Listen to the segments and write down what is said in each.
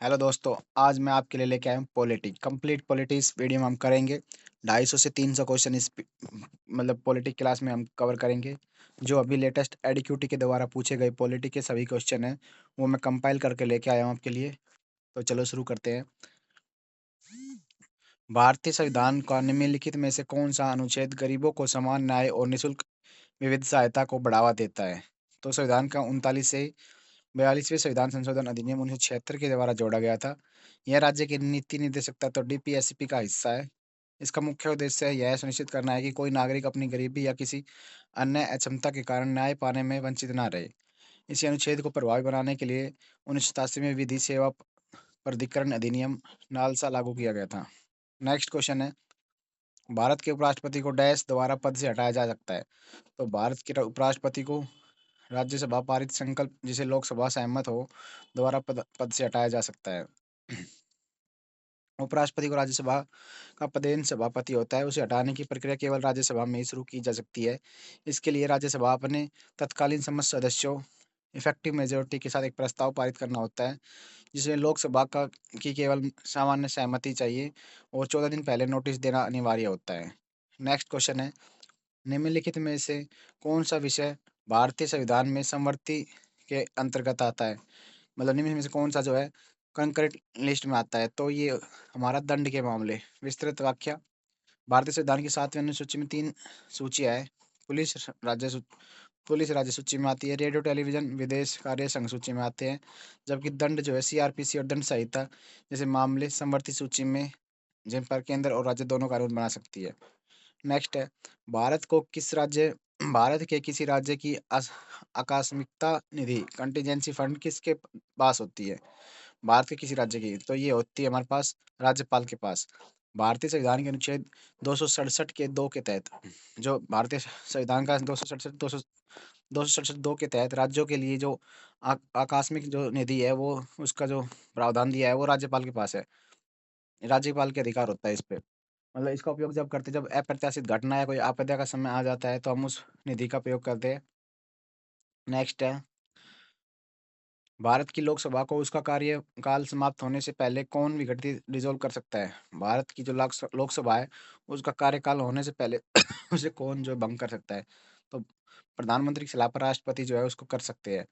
Hello दोस्तों, आज मैं आपके लिए लेके आया हूँ पॉलिटी कंप्लीट पॉलिटी। इस वीडियो में हम करेंगे 250 से 300 क्वेश्चन मतलब पॉलिटी क्लास में हम कवर करेंगे। जो अभी लेटेस्ट एडीक्यूटी के द्वारा पूछे गए पॉलिटी के सभी क्वेश्चन हैं वो मैं कंपाइल करके लेके आया हूँ आपके लिए। तो चलो शुरू करते हैं। भारतीय संविधान का निम्नलिखित में से कौन सा अनुच्छेद गरीबों को समान न्याय और निःशुल्क विविध सहायता को बढ़ावा देता है? तो संविधान का 39 से 42वें संविधान संशोधन अधिनियम 1976 के द्वारा जोड़ा गया था। यह राज्य की नीति निर्देशकता तो डीपीएसपी का हिस्सा है। इसका मुख्य उद्देश्य यह सुनिश्चित करना है कि कोई नागरिक अपनी गरीबी या किसी अन्य अक्षमता के कारण न्याय पाने में वंचित न रहे। इसी अनुच्छेद को प्रभावी बनाने के लिए 1987 में विधि सेवा प्राधिकरण अधिनियम नालसा लागू किया गया था। नेक्स्ट क्वेश्चन है, भारत के उपराष्ट्रपति को डैश द्वारा पद से हटाया जा सकता है? तो भारत के उपराष्ट्रपति को राज्यसभा पारित संकल्प जिसे लोकसभा सहमत हो द्वारा पद से हटाया जा सकता है। उपराष्ट्रपति को राज्यसभा का पदेन सभापति होता है, उसे हटाने की प्रक्रिया केवल राज्यसभा में ही शुरू की जा सकती है। इसके लिए राज्यसभा अपने तत्कालीन समस्त सदस्यों इफेक्टिव मेजोरिटी के साथ एक प्रस्ताव पारित करना होता है, जिसमें लोकसभा का की केवल सामान्य सहमति चाहिए और 14 दिन पहले नोटिस देना अनिवार्य होता है। नेक्स्ट क्वेश्चन है, निम्नलिखित में से कौन सा विषय भारतीय संविधान में समवर्ती के अंतर्गत आता है? मतलब निम्न में से कौन सा जो है कंकरेंट लिस्ट में आता है? तो ये हमारा दंड के मामले। विस्तृत व्याख्या, भारतीय संविधान की 7वीं अनुसूची में 3 सूचियाँ है। पुलिस राज्य सू पुलिस राज्य सूची में आती है, रेडियो टेलीविज़न विदेश कार्य संघ सूची में आते हैं, जबकि दंड जो है सीआरपीसी और दंड संहिता जैसे मामले समवर्ती सूची में जिन पर केंद्र और राज्य दोनों कानून बना सकती है। नेक्स्ट है, भारत को किस राज्य भारत के किसी राज्य की आकस्मिकता निधि कंटीजेंसी फंड किसके पास होती है? भारत के किसी राज्य की, तो ये होती है हमारे पास राज्यपाल के पास। भारतीय संविधान के अनुच्छेद 267 के 2 के तहत जो भारतीय संविधान का 267 2 के तहत राज्यों के लिए जो आकस्मिक जो निधि है वो उसका जो प्रावधान दिया है वो राज्यपाल के पास है। राज्यपाल के अधिकार होता है इस पे। मतलब इसका उपयोग जब करते जब अप्रत्याशित घटना या कोई आपदा का समय आ जाता है तो हम उस निधि का प्रयोग करते हैं। नेक्स्ट है, भारत की लोकसभा को उसका कार्यकाल समाप्त होने से पहले कौन विघटित डिसॉल्व कर सकता है? भारत की जो लोकसभा है उसका कार्यकाल होने से पहले उसे कौन जो भंग कर सकता है? तो प्रधानमंत्री की सलाह पर राष्ट्रपति जो है उसको कर सकते हैं।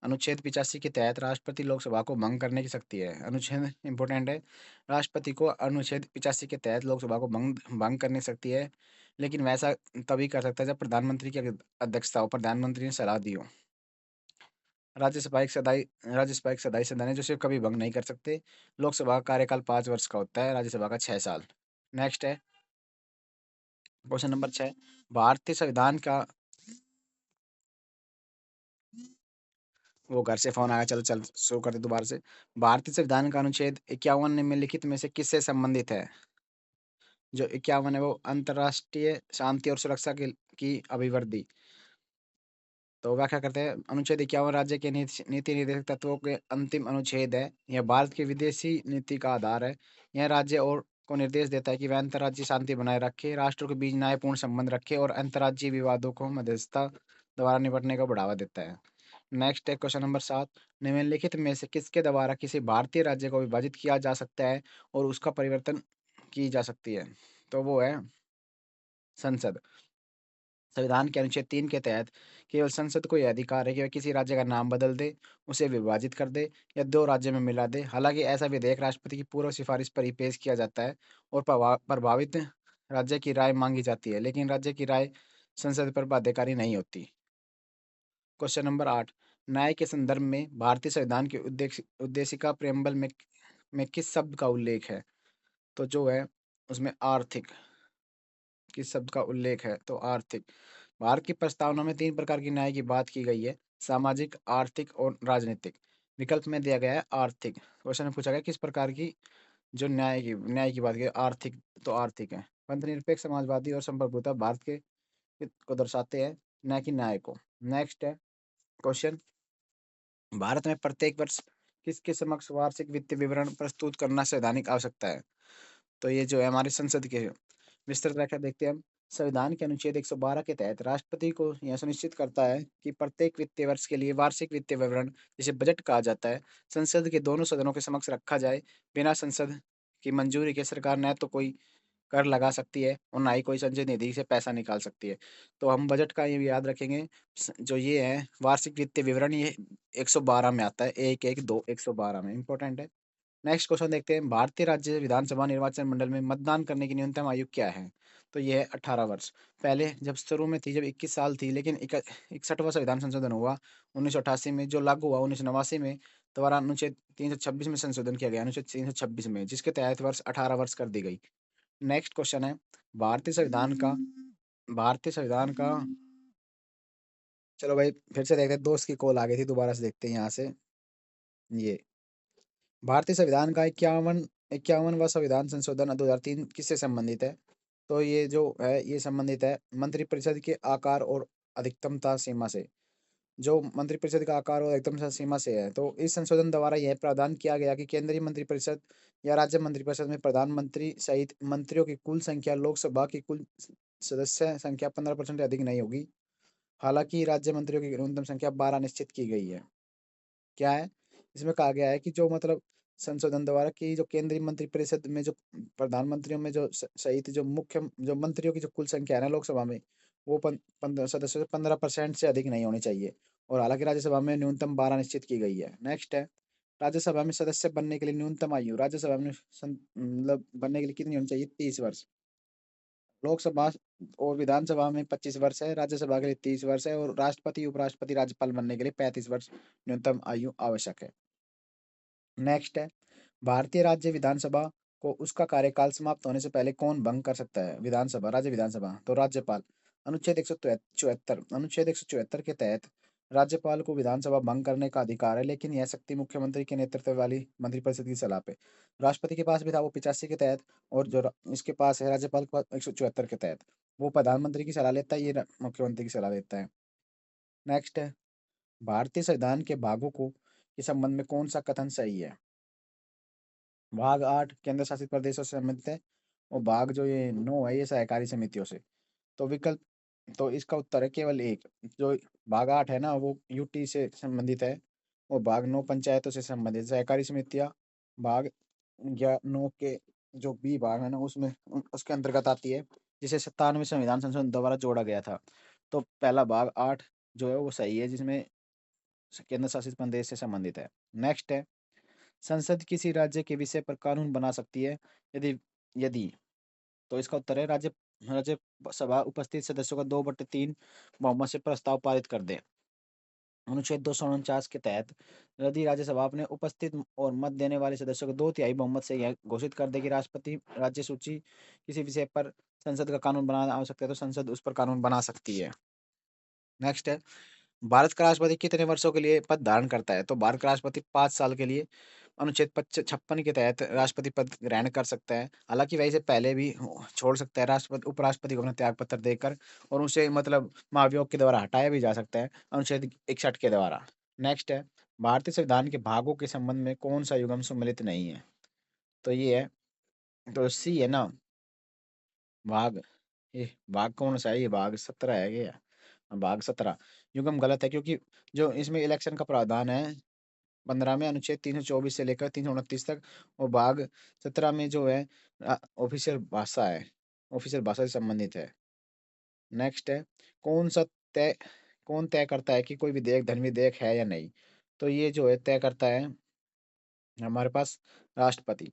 अनुच्छेद 85 के तहत राष्ट्रपति लोकसभा को भंग करने की शक्ति है। अनुच्छेद इंपॉर्टेंट है, राष्ट्रपति को अनुच्छेद 85 के तहत लोकसभा को भंग भंग करने की शक्ति है, लेकिन वैसा तभी कर सकता है जब प्रधानमंत्री की अध्यक्षता हो, प्रधानमंत्री ने सलाह दी हो। राज्यसभा एक सदाई सदन है जो सिर्फ कभी भंग नहीं कर सकते। लोकसभा का कार्यकाल 5 वर्ष का होता है, राज्यसभा का 6 साल। नेक्स्ट है क्वेश्चन नंबर 6, भारतीय संविधान का वो घर से फोन आया, चल चल शुरू करते दोबारा से। भारतीय संविधान का अनुच्छेद 51 निम्नलिखित में से किससे संबंधित है? जो 51 है वो अंतर्राष्ट्रीय शांति और सुरक्षा की अभिवृद्धि। तो व्याख्या करते हैं, अनुच्छेद 51 राज्य के नीति निर्देशक तत्वों के अंतिम अनुच्छेद है। यह भारत की विदेशी नीति का आधार है। यह राज्य और को निर्देश देता है कि वह अंतर्राज्यीय शांति बनाए रखे, राष्ट्रों के बीच न्यायपूर्ण संबंध रखे और अंतर्राज्यीय विवादों को मध्यस्थता द्वारा निपटने को बढ़ावा देता है। नेक्स्ट है क्वेश्चन नंबर 7, निम्नलिखित में से किसके द्वारा किसी भारतीय राज्य को विभाजित किया जा सकता है और उसका परिवर्तन की जा सकती है? तो वो है संसद। संविधान के अनुच्छेद 3 के तहत केवल संसद को यह अधिकार है कि वह किसी राज्य का नाम बदल दे, उसे विभाजित कर दे या दो राज्यों में मिला दे। हालांकि ऐसा विधेयक राष्ट्रपति की पूर्व सिफारिश पर ही पेश किया जाता है और प्रभावित राज्य की राय मांगी जाती है, लेकिन राज्य की राय संसद पर बाध्यकारी नहीं होती। क्वेश्चन नंबर 8, न्याय के संदर्भ में भारतीय संविधान की उद्देशिका प्रेम्बल में किस शब्द का उल्लेख है? तो जो है उसमें आर्थिक किस शब्द का उल्लेख है? तो आर्थिक। भारत की प्रस्तावना में 3 प्रकार की न्याय की बात की गई है, सामाजिक, आर्थिक और राजनीतिक। विकल्प में दिया गया है आर्थिक। क्वेश्चन में पूछा गया किस प्रकार की जो न्याय की बात की आर्थिक, तो आर्थिक है। पंथनिरपेक्ष, समाजवादी और संप्रभुता भारत के हित को दर्शाते हैं, न कि न्याय को। नेक्स्ट है क्वेश्चन, भारत में प्रत्येक वर्ष किसके समक्ष वार्षिक वित्तीय विवरण प्रस्तुत करना संवैधानिक आवश्यकता है? तो ये जो है हमारी संसद के विस्तृत व्याख्या देखते हैं हम। संविधान के अनुच्छेद 112 के तहत राष्ट्रपति को यह सुनिश्चित करता है कि प्रत्येक वित्तीय वर्ष के लिए वार्षिक वित्तीय विवरण, जिसे बजट कहा जाता है, संसद के दोनों सदनों के समक्ष रखा जाए। बिना संसद की मंजूरी के सरकार न तो कोई कर लगा सकती है और ना ही कोई संचय निधि से पैसा निकाल सकती है। तो हम बजट का ये भी याद रखेंगे। जो ये है वार्षिक वित्तीय विवरण, ये 112 में आता है, 112 112 में इंपॉर्टेंट है। नेक्स्ट क्वेश्चन देखते हैं, भारतीय राज्य विधानसभा निर्वाचन मंडल में मतदान करने की न्यूनतम आयु क्या है? तो ये है 18 वर्ष। पहले जब शुरू में थी, जब 21 साल थी, लेकिन 61वां संविधान संशोधन हुआ 1988 में, जो लागू हुआ 1989 में। दोबारा अनुच्छेद 326 में संशोधन किया गया, अनुच्छेद 326 में, जिसके तहत वर्ष 18 वर्ष कर दी गई। नेक्स्ट क्वेश्चन है, भारतीय संविधान का भारतीय संविधान का चलो भाई फिर से देखते हैं, दोस्त की कॉल आ गई थी, दोबारा से देखते हैं यहाँ से। ये भारतीय संविधान का 51वां संविधान संशोधन 2003 किससे संबंधित है? तो ये जो है ये संबंधित है मंत्रिपरिषद के आकार और अधिकतमता सीमा से। जो मंत्रिपरिषद का आकार और अधिकतम सीमा से है, तो इस संशोधन द्वारा यह प्रावधान किया गया कि केंद्रीय मंत्रिपरिषद या राज्य मंत्रिपरिषद में प्रधानमंत्री सहित मंत्रियों की कुल संख्या लोकसभा की कुल सदस्य संख्या 15% से अधिक नहीं होगी। हालांकि राज्य मंत्रियों की न्यूनतम संख्या 12 निश्चित की गई है। क्या है? इसमें कहा गया है कि जो मतलब संशोधन द्वारा कि जो केंद्रीय मंत्रिपरिषद में जो प्रधानमंत्रियों में जो सहित जो मुख्य जो मंत्रियों की जो कुल संख्या है ना लोकसभा में, वो 15 सदस्यों से 15% से अधिक नहीं होनी चाहिए। और हालांकि राज्यसभा में न्यूनतम 12 निश्चित की गई है। नेक्स्ट है, राज्यसभा में सदस्य बनने के लिए न्यूनतम आयु राज्यसभा में मतलब बनने के लिए कितनी होनी चाहिए? 30 वर्ष। लोकसभा और विधानसभा में 25 वर्ष है, राज्यसभा के लिए 30 वर्ष है, और राष्ट्रपति उपराष्ट्रपति राज्यपाल बनने के लिए 35 वर्ष न्यूनतम आयु आवश्यक है। नेक्स्ट है, भारतीय राज्य विधानसभा को उसका कार्यकाल समाप्त होने से पहले कौन भंग कर सकता है? विधानसभा, राज्य विधानसभा, तो राज्यपाल। अनुच्छेद 174 के तहत राज्यपाल को विधानसभा भंग करने का अधिकार है, लेकिन यह शक्ति मुख्यमंत्री के नेतृत्व वाली मंत्रिपरिषद की सलाह पे। राष्ट्रपति के पास भी था वो 85 के तहत, और जो इसके पास है राज्यपाल के पास 174 के तहत। वो प्रधानमंत्री की सलाह लेता है, ये मुख्यमंत्री की सलाह लेता है। नेक्स्ट है, भारतीय संविधान के भागों को के संबंध में कौन सा कथन सही है? भाग 8 केंद्र शासित प्रदेशों से संबंधित है, और भाग जो ये 9 है ये सहकारी समितियों से। तो विकल्प तो इसका उत्तर है केवल एक। जो भाग 8 है ना वो यूटी से संबंधित है, और भाग 9 पंचायतों से संबंधित सहकारी समितियां। भाग या 9 के जो बी भाग है ना उसमें उसके अंतर्गत आती है, जिसे 97वें संविधान संशोधन द्वारा जोड़ा गया था। तो पहला भाग 8 जो है वो सही है, जिसमें केंद्र शासित प्रदेश से संबंधित है। नेक्स्ट है, संसद किसी राज्य के विषय पर कानून बना सकती है यदि यदि तो इसका उत्तर है राज्यसभा उपस्थित सदस्यों का 2/3 बहुमत से प्रस्ताव पारित कर दे। अनुच्छेद 249 के तहत यदि राज्यसभा अपने उपस्थित और मत देने वाले सदस्यों के 2/3 बहुमत से यह घोषित कर दे कि राष्ट्रपति राज्य सूची किसी विषय पर संसद का कानून बनाना आवश्यक है, तो संसद उस पर कानून बना सकती है। नेक्स्ट है, भारत का राष्ट्रपति कितने वर्षों के लिए पद धारण करता है? तो भारत का राष्ट्रपति 5 साल के लिए अनुच्छेद 56 के तहत राष्ट्रपति पद ग्रहण कर सकता है। हालांकि वैसे पहले भी छोड़ सकता है, राष्ट्रपति उपराष्ट्रपति को अपना त्याग पत्र देकर, और उसे मतलब महाभियोग के द्वारा हटाया भी जा सकता है, अनुच्छेद 61 के द्वारा। नेक्स्ट है, भारतीय संविधान के भागों के संबंध में कौन सा युगम सम्मिलित नहीं है? तो ये है, तो सी है ना भाग। ये भाग कौन सा है? ये भाग 17 है क्या? भाग 17 युगम गलत है, क्योंकि जो इसमें इलेक्शन का प्रावधान है 15 में, अनुच्छेद 324 से लेकर 329 तक, और भाग 17 में जो है ऑफिशियल भाषा है, ऑफिशियल भाषा से संबंधित है। नेक्स्ट है, कौन सा तय कौन तय करता है कि कोई विधेयक धन विधेयक है या नहीं? तो ये जो है तय करता है हमारे पास राष्ट्रपति,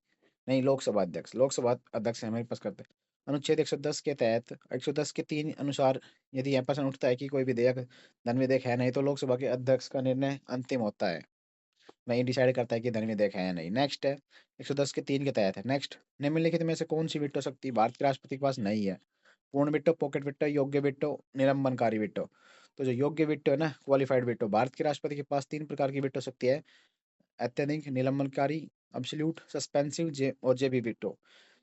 नहीं लोकसभा अध्यक्ष हमारे पास करते हैं। अनुच्छेद 110 के तहत 110 के 3 अनुसार यदि यह प्रश्न उठता है कि कोई विधेयक धन विधेयक है नहीं, तो लोकसभा के अध्यक्ष का निर्णय अंतिम होता है, वही डिसाइड करता है कि धन विधेयक है या नहीं। नेक्स्ट है, 110 के 3 के तहत है। नेक्स्ट, निम्नलिखित में से कौन सी विटो शक्ति भारत के राष्ट्रपति के पास नहीं है? पूर्ण विटो, पॉकेट विटो, योग्य विटो, निलंबनकारी विटो। तो जो योग्य विटो है ना, क्वालिफाइड विटो, भारत के राष्ट्रपति के पास 3 प्रकार की विटो शक्ति है: अत्यधिक, निलंबनकारी, अब्सोल्यूट सस्पेंसिव, जे और जेबी विटो।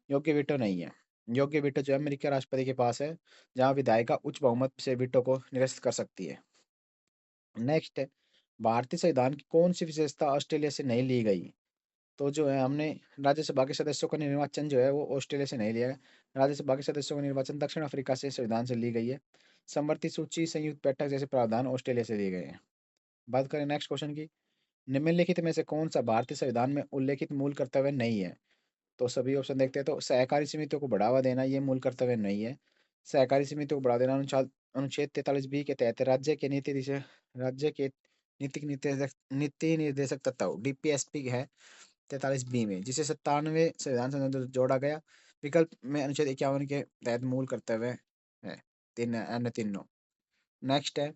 योग्य विटो नहीं है। योग्य विटो जो है अमेरिका राष्ट्रपति के पास है, जहाँ विधायिका उच्च बहुमत से विटो को निरस्त कर सकती है। नेक्स्ट है, भारतीय संविधान की कौन सी विशेषता ऑस्ट्रेलिया से नहीं ली गई? तो जो है हमने राज्यसभा के सदस्यों का निर्वाचन जो है वो ऑस्ट्रेलिया से नहीं लिया है। राज्यसभा के सदस्यों का निर्वाचन दक्षिण अफ्रीका से संविधान से ली गई है। समवर्ती सूची संयुक्त बैठक जैसे प्रावधान ऑस्ट्रेलिया से लिए गए हैं। बात करें नेक्स्ट क्वेश्चन की, निम्नलिखित में से कौन सा भारतीय संविधान में उल्लेखित मूल कर्तव्य नहीं है? तो सभी ऑप्शन देखते हैं। तो सहकारी समितियों को बढ़ावा देना ये मूल कर्तव्य नहीं है। सहकारी समितियों को बढ़ावा देना अनुच्छेद 43 बी के तहत राज्य के नीति निर्देशक तत्व डीपीएसपी है 43 बी में, जिसे 97 संविधान संशोधन जोड़ा गया। विकल्प में अनुच्छेद 51 के तहत मूल कर्तव्य है। तीन अन्य तीनों। नेक्स्ट है,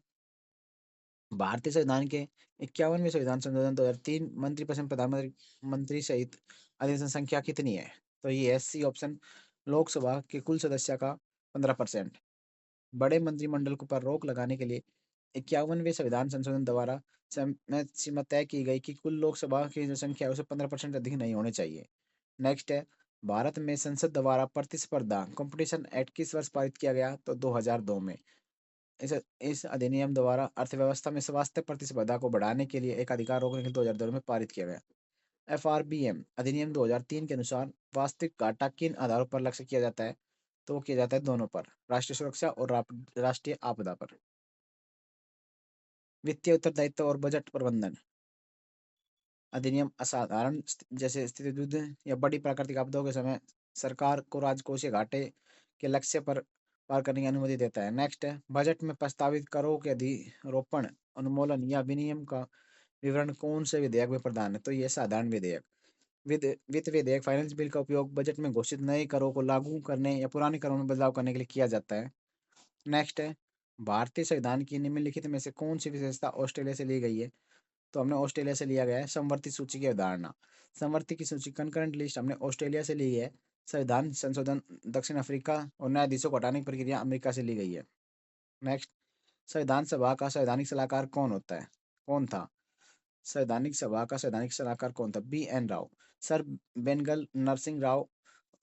भारतीय संविधान के 51वें संविधान संशोधन 2003 मंत्रिपरिषद प्रधानमंत्री मंत्री सहित अधिवेशन संख्या कितनी है? तो ये है सी ऑप्शन, लोकसभा के कुल सदस्य का 15%। बड़े मंत्रिमंडल को पर रोक लगाने के लिए 51वें संविधान संशोधन द्वारा समय सीमा तय की गई कि कुल लोकसभा की जो संख्या है उसे 15% अधिक नहीं होने चाहिए। नेक्स्ट है, भारत में संसद द्वारा प्रतिस्पर्धा कंपटीशन एक्ट किस वर्ष पारित किया गया? तो 2002 में। इस अधिनियम द्वारा अर्थव्यवस्था में स्वास्थ्य प्रतिस्पर्धा को बढ़ाने के लिए एक अधिकार रोकने के लिए 2002 में पारित किया गया। एफआरबीएम अधिनियम 2003 के अनुसार वास्तविक घाटा किन आधारों पर लक्ष्य किया जाता है? तो वो किया जाता है दोनों पर, राष्ट्रीय सुरक्षा और राष्ट्रीय आपदा पर। वित्तीय उत्तरदायित्व और बजट प्रबंधन अधिनियम असाधारण जैसे स्थिति, युद्ध या बड़ी प्राकृतिक आपदाओं के समय सरकार को राजकोषीय घाटे के लक्ष्य पर पार करने की अनुमति देता है। नेक्स्ट है, बजट में प्रस्तावित करों के अधिरोपण, अनुमूलन या विनियम का विवरण कौन से विधेयक में प्रदान है? तो ये साधारण विधेयक। वित्त विधेयक फाइनेंस बिल का उपयोग बजट में घोषित नए करों को लागू करने या पुराने करों में बदलाव करने के लिए किया जाता है। नेक्स्ट है, भारतीय संविधान की निम्नलिखित में से कौन सी विशेषता ऑस्ट्रेलिया से ली गई है? तो हमने ऑस्ट्रेलिया से लिया गया है समवर्ती सूची की अवधारणा। समवर्ती की सूची कंकरेंट लिस्ट हमने ऑस्ट्रेलिया से ली है। संविधान संशोधन दक्षिण अफ्रीका और न्यायाधीशों को हटाने की प्रक्रिया अमेरिका से ली गई है। नेक्स्ट, संविधान सभा का संवैधानिक सलाहकार कौन होता है? कौन था? संवैधानिक सभा का संवैधानिक सलाहकार कौन था? BN राव। सर बेनगल नरसिंह राव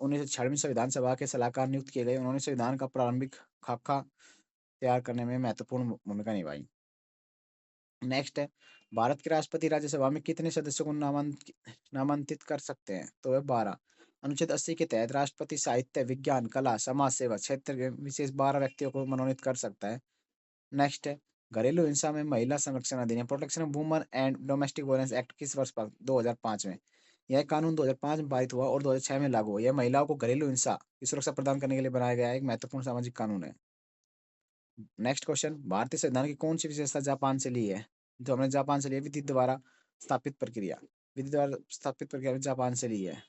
1996 में संविधान सभा के सलाहकार नियुक्त किए गए। उन्होंने संविधान का प्रारंभिक खाका तैयार करने में महत्वपूर्ण भूमिका निभाई। नेक्स्ट है, भारत के राष्ट्रपति राज्यसभा में कितने सदस्यों को नामांकित कर सकते हैं? तो है 12। अनुच्छेद 80 के तहत राष्ट्रपति साहित्य, विज्ञान, कला, समाज सेवा क्षेत्र के विशेष 12 व्यक्तियों को मनोनीत कर सकता है। नेक्स्ट है, घरेलू हिंसा में महिला संरक्षण अधिनियम protection of woman and domestic violence act किस वर्ष पर? 2005 में। यह कानून 2005 में पारित हुआ और 2006 में लागू हुआ। यह महिलाओं को घरेलू हिंसा की सुरक्षा प्रदान करने के लिए बनाया गया एक महत्वपूर्ण सामाजिक कानून है। नेक्स्ट क्वेश्चन, भारतीय संविधान की कौन सी विशेषता जापान से ली है? जो हमने जापान से ली है, विधि द्वारा स्थापित प्रक्रिया। विधि द्वारा स्थापित प्रक्रिया में जापान से ली है।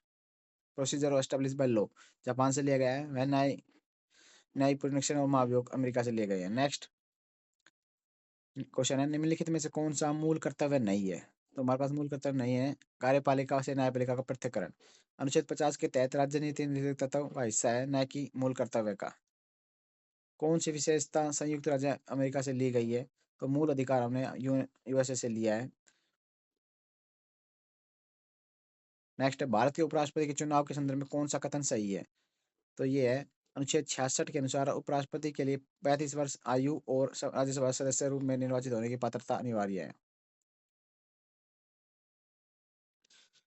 Procedure establish by law Japan से लिया गया है। वह न्यायिक प्रोटेक्शन और महाभियोग अमेरिका से लिए गए हैं। नेक्स्ट क्वेश्चन है, निम्नलिखित में से कौन सा मूल कर्तव्य नहीं है? तो हमारे पास मूल कर्तव्य नहीं है, कार्यपालिका से न्यायपालिका का पृथक्करण। अनुच्छेद 50 के तहत राज्य नीति निर्देशक तत्व का हिस्सा है, न कि मूल कर्तव्य का। कौन सी विशेषता संयुक्त राज्य अमेरिका से ली गई है? तो मूल अधिकार हमने यूएसए से लिया है। नेक्स्ट है, भारत के उपराष्ट्रपति के चुनाव के संदर्भ में कौन सा कथन सही है? तो ये है, अनुच्छेद 66 के अनुसार उपराष्ट्रपति के लिए 35 वर्ष आयु और राज्यसभा सदस्य रूप में निर्वाचित होने की पात्रता अनिवार्य है।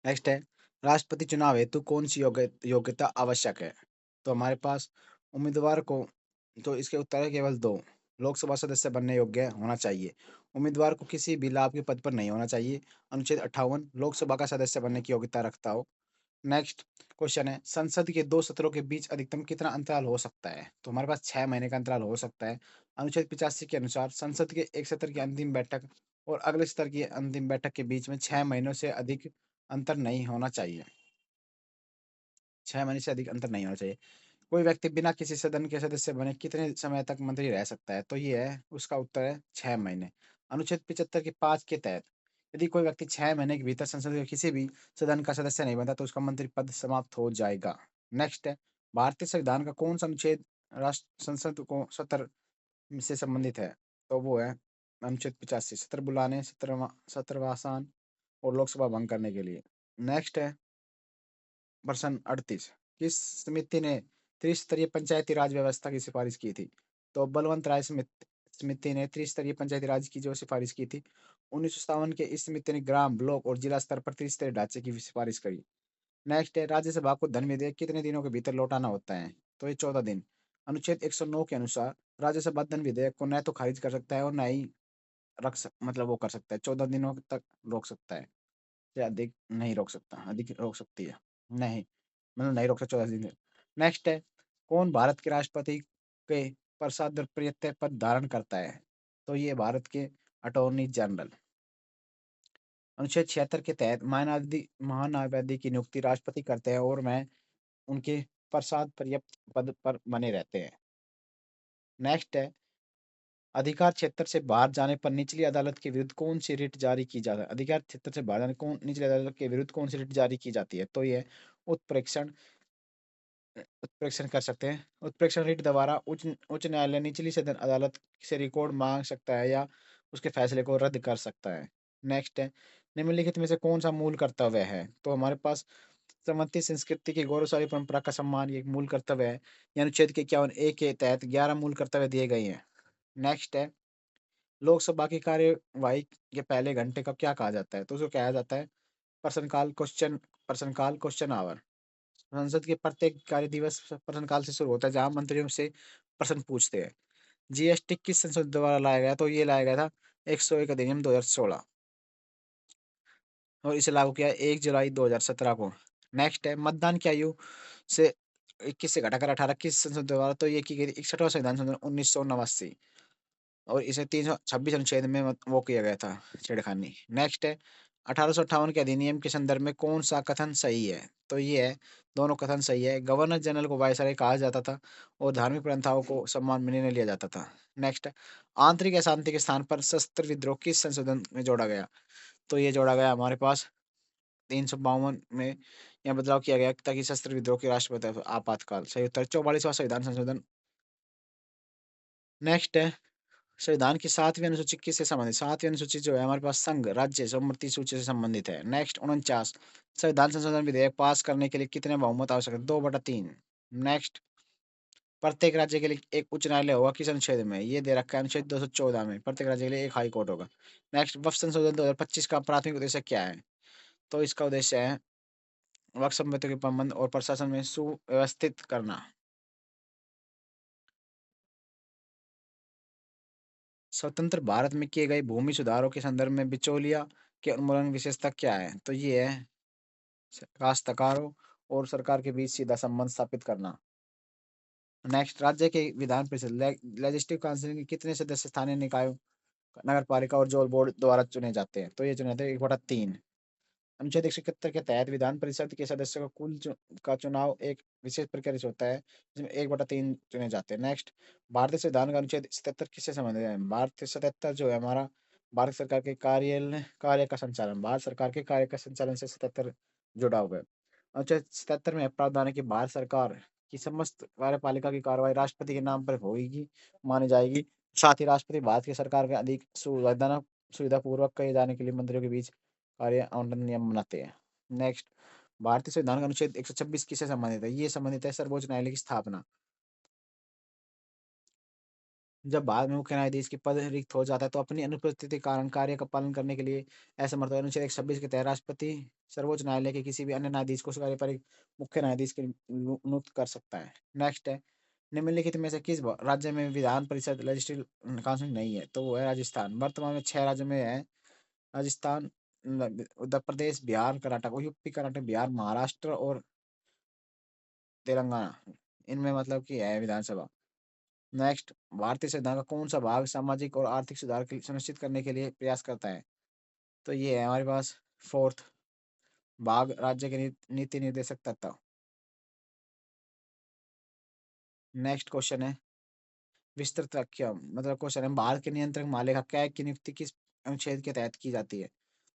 नेक्स्ट है, राष्ट्रपति चुनाव हेतु कौन सी योग्यता आवश्यक है? तो हमारे पास उम्मीदवार को, तो इसके उत्तर है केवल दो। लोकसभा सदस्य बनने योग्य होना चाहिए। उम्मीदवार को किसी भी लाभ के पद पर नहीं होना चाहिए। अनुच्छेद 58 लोकसभा का सदस्य बनने की योग्यता रखता हो। नेक्स्ट क्वेश्चन है, संसद के दो सत्रों के बीच अधिकतम कितना अंतराल हो सकता है? तो हमारे पास 6 महीने का अंतराल हो सकता है। अनुच्छेद 85 के अनुसार संसद के एक सत्र की अंतिम बैठक और अगले सत्र की अंतिम बैठक के बीच में 6 महीनों से अधिक अंतर नहीं होना चाहिए। 6 महीने से अधिक अंतर नहीं होना चाहिए। कोई व्यक्ति बिना किसी सदन के सदस्य बने कितने समय तक मंत्री रह सकता है? तो ये है, उसका उत्तर है 6 महीने। अनुच्छेद 75 के 5 के तहत यदि कोई व्यक्ति 6 महीने के भीतर संसद के किसी भी सदन का सदस्य नहीं बनता तो उसका मंत्री पद समाप्त हो जाएगा। नेक्स्ट है, भारतीय संविधान का कौन सा अनुच्छेद राष्ट्र संसद को सत्र से संबंधित है? तो वो है अनुच्छेद 85, सत्र बुलाने, सत्रवासान और लोकसभा भंग करने के लिए। नेक्स्ट है प्रश्न 38, किस समिति ने त्रिस्तरीय पंचायती राज व्यवस्था की सिफारिश की थी? तो बलवंत राय समिति ने त्रिस्तरीय पंचायती राज की जो सिफारिश की थी 1957 के इस समिति ने ग्राम, ब्लॉक और जिला स्तर पर त्रिस्तरीय ढांचे की सिफारिश करी। नेक्स्ट है, राज्यसभा को धन विधेयक कितने दिनों के भीतर लौटाना होता है? तो ये 14 दिन। अनुच्छेद 109 के अनुसार राज्यसभा धन विधेयक को न तो खारिज कर सकता है और न ही मतलब वो कर सकता है, 14 दिनों तक रोक सकता है, या अधिक नहीं रोक सकता, अधिक रोक सकती है, नहीं, मतलब नहीं रोक सकता 14 दिन। नेक्स्ट है, कौन भारत के राष्ट्रपति के प्रसाद पद धारण करता है? तो ये भारत के अटॉर्नी जनरल। अनुच्छेद 76 के तहत महान्यायवादी की नियुक्ति राष्ट्रपति करते हैं और मैं उनके प्रसाद पर्याप्त पद पर बने रहते हैं। नेक्स्ट है, अधिकार क्षेत्र से बाहर जाने पर निचली अदालत के विरुद्ध कौन सी रिट जारी की जाता है? अधिकार क्षेत्र से बाहर जाने कौन निचली अदालत के विरुद्ध कौन सी रिट जारी की जाती है? तो ये उत्प्रेक्षण उत्प्रेक्षण कर सकते हैं। उत्प्रेक्षण रिट द्वारा उच्च उच्च न्यायालय निचली सदन अदालत से रिकॉर्ड मांग सकता है या उसके फैसले को रद्द कर सकता है। नेक्स्ट है, निम्नलिखित में से कौन सा मूल कर्तव्य है? तो हमारे पास समवर्ती संस्कृति की गौरवशाली परंपरा का सम्मान ये एक मूल कर्तव्य है। ये अनुच्छेद के 51 ए के तहत 11 मूल कर्तव्य दिए गए हैं। नेक्स्ट है, लोकसभा की कार्यवाही के पहले घंटे को क्या कहा जाता है? तो उसको कहा जाता है प्रश्नकाल क्वेश्चन आवर। संसद के प्रत्येक कार्य दिवस प्रश्नकाल से शुरू होता है, जहां मंत्रियों से प्रश्न पूछते हैं। जीएसटी किस संसद द्वारा लाया गया? तो ये लाया गया था 101 अधिनियम 2016 और इसे लागू किया 1 जुलाई 2017 को। नेक्स्ट है, मतदान की आयु से 21 से घटाकर 18 किस संसद द्वारा? तो ये की गई 61वां संविधान संशोधन 1989 और इसे 326 अनुच्छेद में वो किया गया था, छेड़खानी। नेक्स्ट है, 1858 के अधिनियम के संदर्भ में कौन सा कथन सही है? तो ये है, दोनों कथन सही है। गवर्नर जनरल को वायसराय कहा जाता था और धार्मिक प्रथाओं को सम्मान में निर्णय लिया जाता था। नेक्स्ट है, आंतरिक अशांति के स्थान पर सशस्त्र विद्रोह किस संशोधन में जोड़ा गया? तो ये जोड़ा गया हमारे पास 352 में, यह बदलाव किया गया ताकि सशस्त्र विद्रोह के राष्ट्रपति आपातकाल। सही उत्तर 44वां संविधान संशोधन। नेक्स्ट है, संविधान की 7वीं अनुसूची किससे संबंधित? 7वीं अनुसूची जो है हमारे पास संघ राज्य सम्मति सूची से संबंधित है। नेक्स्ट 49, संविधान संशोधन विधेयक पास करने के लिए कितने बहुमत आवश्यक है? 2/3। नेक्स्ट, प्रत्येक राज्य के लिए एक उच्च न्यायालय होगा किस अनुच्छेद में? ये दे रखा है अनुच्छेद 214 में, प्रत्येक राज्य के लिए एक हाई कोर्ट होगा। नेक्स्ट, वक्फ संशोधन 2025 का प्राथमिक उद्देश्य क्या है? तो इसका उद्देश्य है वक्फ संपत्ति के प्रबंधन और प्रशासन में सुव्यवस्थित करना। स्वतंत्र भारत में किए गए भूमि सुधारों के संदर्भ में बिचौलिया के उन्मूलन विशेषता क्या है? तो ये है काश्तकारों और सरकार के बीच सीधा संबंध स्थापित करना। नेक्स्ट, राज्य के विधान परिषद लेजिस्लेटिव काउंसिल के कितने सदस्य स्थानीय निकायों, नगर पालिका और जोल बोर्ड द्वारा चुने जाते हैं? तो ये चुने जाते हैं 1/3। अनुच्छेद 171 के तहत विधान परिषद के सदस्यों का का चुनाव एक विशेष प्रक्रिया से होता है, जिसमें 1/3 चुने जाते हैं। नेक्स्ट, भारतीय संविधान का अनुच्छेद 77 किससे संबंधित है? भारतीय 77 जो है हमारा भारत सरकार के कार्य का संचालन, भारत सरकार के कार्य का संचालन से 77 जुड़ा हुआ है। अनुच्छेद 77 में प्रावधान है कि भारत सरकार की समस्त कार्यपालिका की कार्रवाई राष्ट्रपति के नाम पर होगी, मानी जाएगी। साथ ही राष्ट्रपति भारत की सरकार के अधिक सुविधा पूर्वक किए जाने के लिए मंत्रियों के बीच कार्य आवंटन नियम बनाते हैं। नेक्स्ट, भारतीय संविधान का अनुच्छेद 126 किससे संबंधित है? ये संबंधित है सर्वोच्च न्यायालय की स्थापना। जब बाद में मुख्य न्यायाधीश की पद रिक्त हो जाता है तो अपनी अनुपस्थिति के कारण कार्य का पालन करने के लिए असमर्थ है। अनुच्छेद 126 के तहत राष्ट्रपति सर्वोच्च न्यायालय के किसी भी अन्य न्यायाधीश को उस कार्य पर एक मुख्य न्यायाधीश के नियुक्त कर सकता है। नेक्स्ट है, निम्नलिखित में से किस राज्य में विधान परिषद लेजिस्लेटिव काउंसिल नहीं है? तो वो है राजस्थान। वर्तमान में 6 राज्यों में है, राजस्थान, उत्तर प्रदेश, बिहार, कर्नाटक, यूपी, कर्नाटक, बिहार, महाराष्ट्र और तेलंगाना, इनमें मतलब कि है विधानसभा। नेक्स्ट, भारतीय संविधान का कौन सा भाग सामाजिक और आर्थिक सुधार के सुनिश्चित करने के लिए प्रयास करता है? तो ये है हमारे पास फोर्थ भाग, राज्य के नीति निर्देशक तत्व। नेक्स्ट क्वेश्चन है, विस्तृत वाक्य मतलब क्वेश्चन है, भारत के नियंत्रक मालिका कैग की नियुक्ति किस अनुच्छेद के तहत की जाती है?